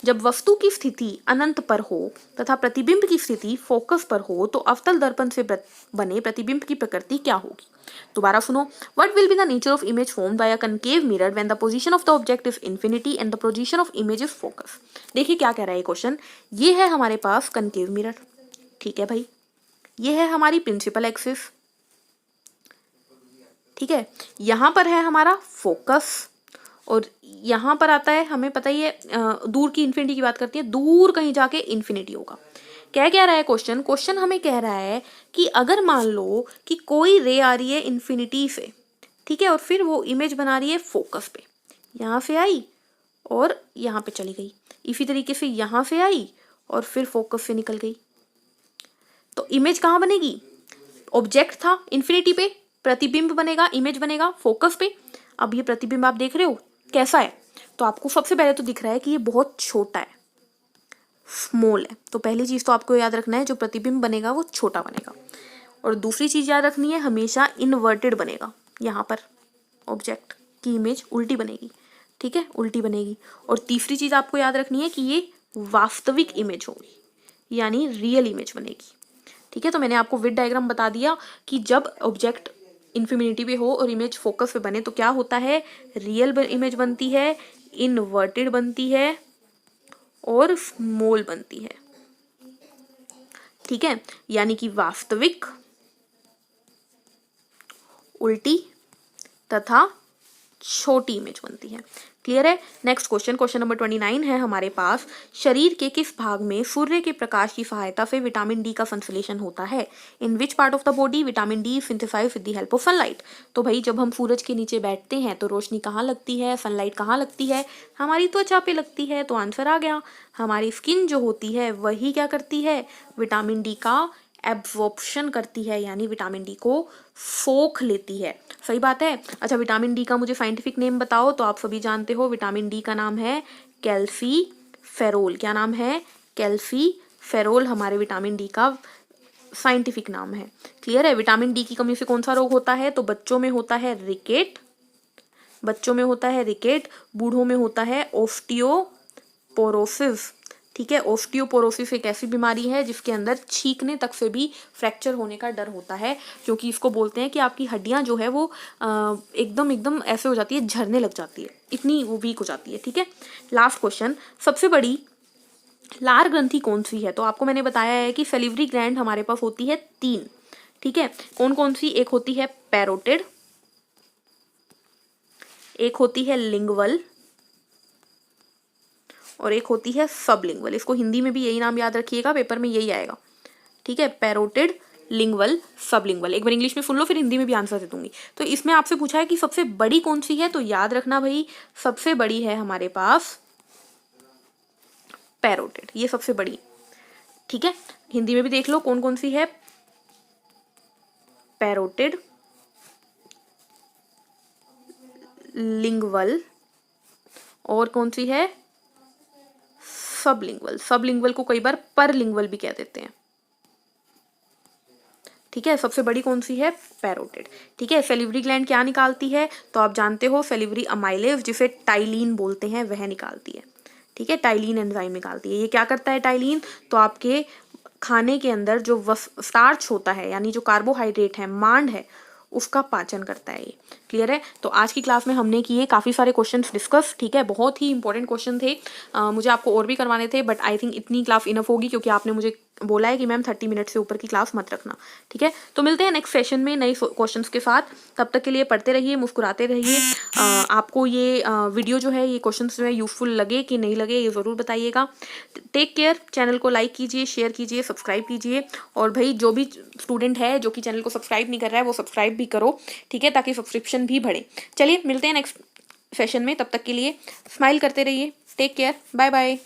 जब वस्तु की स्थिति अनंत पर हो तथा प्रतिबिंब की स्थिति फोकस पर हो तो अवतल दर्पण से बने प्रतिबिंब की प्रकृति क्या होगी। दोबारा सुनो। What will be the nature of image formed by a concave mirror when the position of the object is infinity and the position of image is focus. देखिए क्या कह रहा है क्वेश्चन, ये है हमारे पास कनकेव मिरर, ठीक है भाई, ये है हमारी प्रिंसिपल एक्सिस, ठीक है, यहाँ पर है हमारा फोकस और यहाँ पर आता है, हमें पता ही है, दूर की इन्फिनिटी की बात करती है, दूर कहीं जाके इन्फिनिटी होगा। क्या रहा है क्वेश्चन, क्वेश्चन हमें कह रहा है कि अगर मान लो कि कोई रे आ रही है इन्फिनिटी से, ठीक है, और फिर वो इमेज बना रही है फोकस पे, यहाँ से आई और यहाँ पे चली गई, इसी तरीके से यहाँ से आई और फिर फोकस से निकल गई, तो इमेज कहाँ बनेगी, ऑब्जेक्ट था इन्फिनिटी पे, प्रतिबिंब बनेगा, इमेज बनेगा फोकस पे। अब ये प्रतिबिंब आप देख रहे हो कैसा है, तो आपको सबसे पहले तो दिख रहा है कि ये बहुत छोटा है, स्मॉल है। तो पहली चीज़ तो आपको याद रखना है, जो प्रतिबिंब बनेगा वो छोटा बनेगा। और दूसरी चीज़ याद रखनी है, हमेशा इन्वर्टेड बनेगा। यहाँ पर ऑब्जेक्ट की इमेज उल्टी बनेगी, ठीक है, उल्टी बनेगी। और तीसरी चीज़ आपको याद रखनी है कि ये वास्तविक इमेज होगी, यानी रियल इमेज बनेगी, ठीक है। तो मैंने आपको विड डायग्राम बता दिया कि जब ऑब्जेक्ट इन्फिनिटी पे हो और इमेज फोकस पे बने तो क्या होता है, रियल इमेज बनती है, इन्वर्टेड बनती है और स्मॉल बनती है, ठीक है। यानी कि वास्तविक, उल्टी तथा छोटी इमेज बनती है। क्लियर है। नेक्स्ट क्वेश्चन, क्वेश्चन नंबर 29 है हमारे पास। शरीर के किस भाग में सूर्य के प्रकाश की सहायता से विटामिन डी का संश्लेषण होता है? In which part of the body vitamin D synthesize with the help of sunlight? तो भाई जब हम सूरज के नीचे बैठते हैं तो रोशनी कहाँ लगती है, सनलाइट कहाँ लगती है, हमारी त्वचा पे लगती है। तो आंसर आ गया, हमारी स्किन जो होती है वही क्या करती है, विटामिन डी का एब्जॉर्प्शन करती है, यानी विटामिन डी को सोख लेती है। सही बात है। अच्छा, विटामिन डी का मुझे साइंटिफिक नेम बताओ। तो आप सभी जानते हो विटामिन डी का नाम है कैल्सीफेरोल। क्या नाम है, कैल्सीफेरोल हमारे विटामिन डी का साइंटिफिक नाम है। क्लियर है। विटामिन डी की कमी से कौन सा रोग होता है? तो बच्चों में होता है रिकेट, बच्चों में होता है रिकेट, बूढ़ों में होता है ऑस्टियोपोरोसिस, ठीक है। ऑस्टियोपोरोसिस एक ऐसी बीमारी है जिसके अंदर छींकने तक से भी फ्रैक्चर होने का डर होता है, क्योंकि इसको बोलते हैं कि आपकी हड्डियां जो है वो एकदम एकदम ऐसे हो जाती है, झरने लग जाती है, इतनी वो वीक हो जाती है, ठीक है। लास्ट क्वेश्चन, सबसे बड़ी लार ग्रंथि कौन सी है? तो आपको मैंने बताया है कि सैलिवरी ग्लैंड हमारे पास होती है 3, ठीक है। कौन कौन सी? एक होती है पैरोटिड, एक होती है लिंगवल और एक होती है सबलिंगवल। इसको हिंदी में भी यही नाम याद रखिएगा, पेपर में यही आएगा, ठीक है। पैरोटिड, लिंगवल, सबलिंगवल। एक बार इंग्लिश में सुन लो, फिर हिंदी में भी आंसर दे दूंगी। तो इसमें आपसे पूछा है कि सबसे बड़ी कौन सी है, तो याद रखना भाई सबसे बड़ी है हमारे पास पैरोटिड, ये सबसे बड़ी, ठीक है। हिंदी में भी देख लो कौन कौन सी है, पैरोटिड, लिंगवल और कौन सी है, सबलिंगवल। सबलिंगवल को कई बार परलिंगवल भी कह देते हैं, ठीक है। सबसे बड़ी कौन सी है, पैरोटिड, ठीक है। सैलिवरी ग्लैंड क्या निकालती है? तो आप जानते हो सैलिवरी अमाइलेज, जिसे टाइलिन बोलते हैं, वह निकालती है, ठीक है। टाइलिन एंजाइम निकालती है। ये क्या करता है टाइलिन? तो आपके खाने के अंदर जो स्टार्च होता है, यानी जो कार्बोहाइड्रेट है, मांड है, उसका पाचन करता है ये। क्लियर है। तो आज की क्लास में हमने किए काफ़ी सारे क्वेश्चंस डिस्कस, ठीक है। बहुत ही इंपॉर्टेंट क्वेश्चन थे, मुझे आपको और भी करवाने थे, बट आई थिंक इतनी क्लास इनफ होगी, क्योंकि आपने मुझे बोला है कि मैम 30 मिनट से ऊपर की क्लास मत रखना, ठीक है। तो मिलते हैं नेक्स्ट सेशन में नए क्वेश्चंस के साथ। तब तक के लिए पढ़ते रहिए, मुस्कुराते रहिए। आपको ये वीडियो जो है, ये क्वेश्चंस जो है यूजफुल लगे कि नहीं लगे, ये ज़रूर बताइएगा। Take care. चैनल को लाइक कीजिए, शेयर कीजिए, सब्सक्राइब कीजिए। और भाई जो भी स्टूडेंट है जो कि चैनल को सब्सक्राइब नहीं कर रहा है, वो सब्सक्राइब भी करो, ठीक है, ताकि सब्सक्रिप्शन भी बढ़े। चलिए मिलते हैं नेक्स्ट सेशन में, तब तक के लिए स्माइल करते रहिए। Take care, bye bye.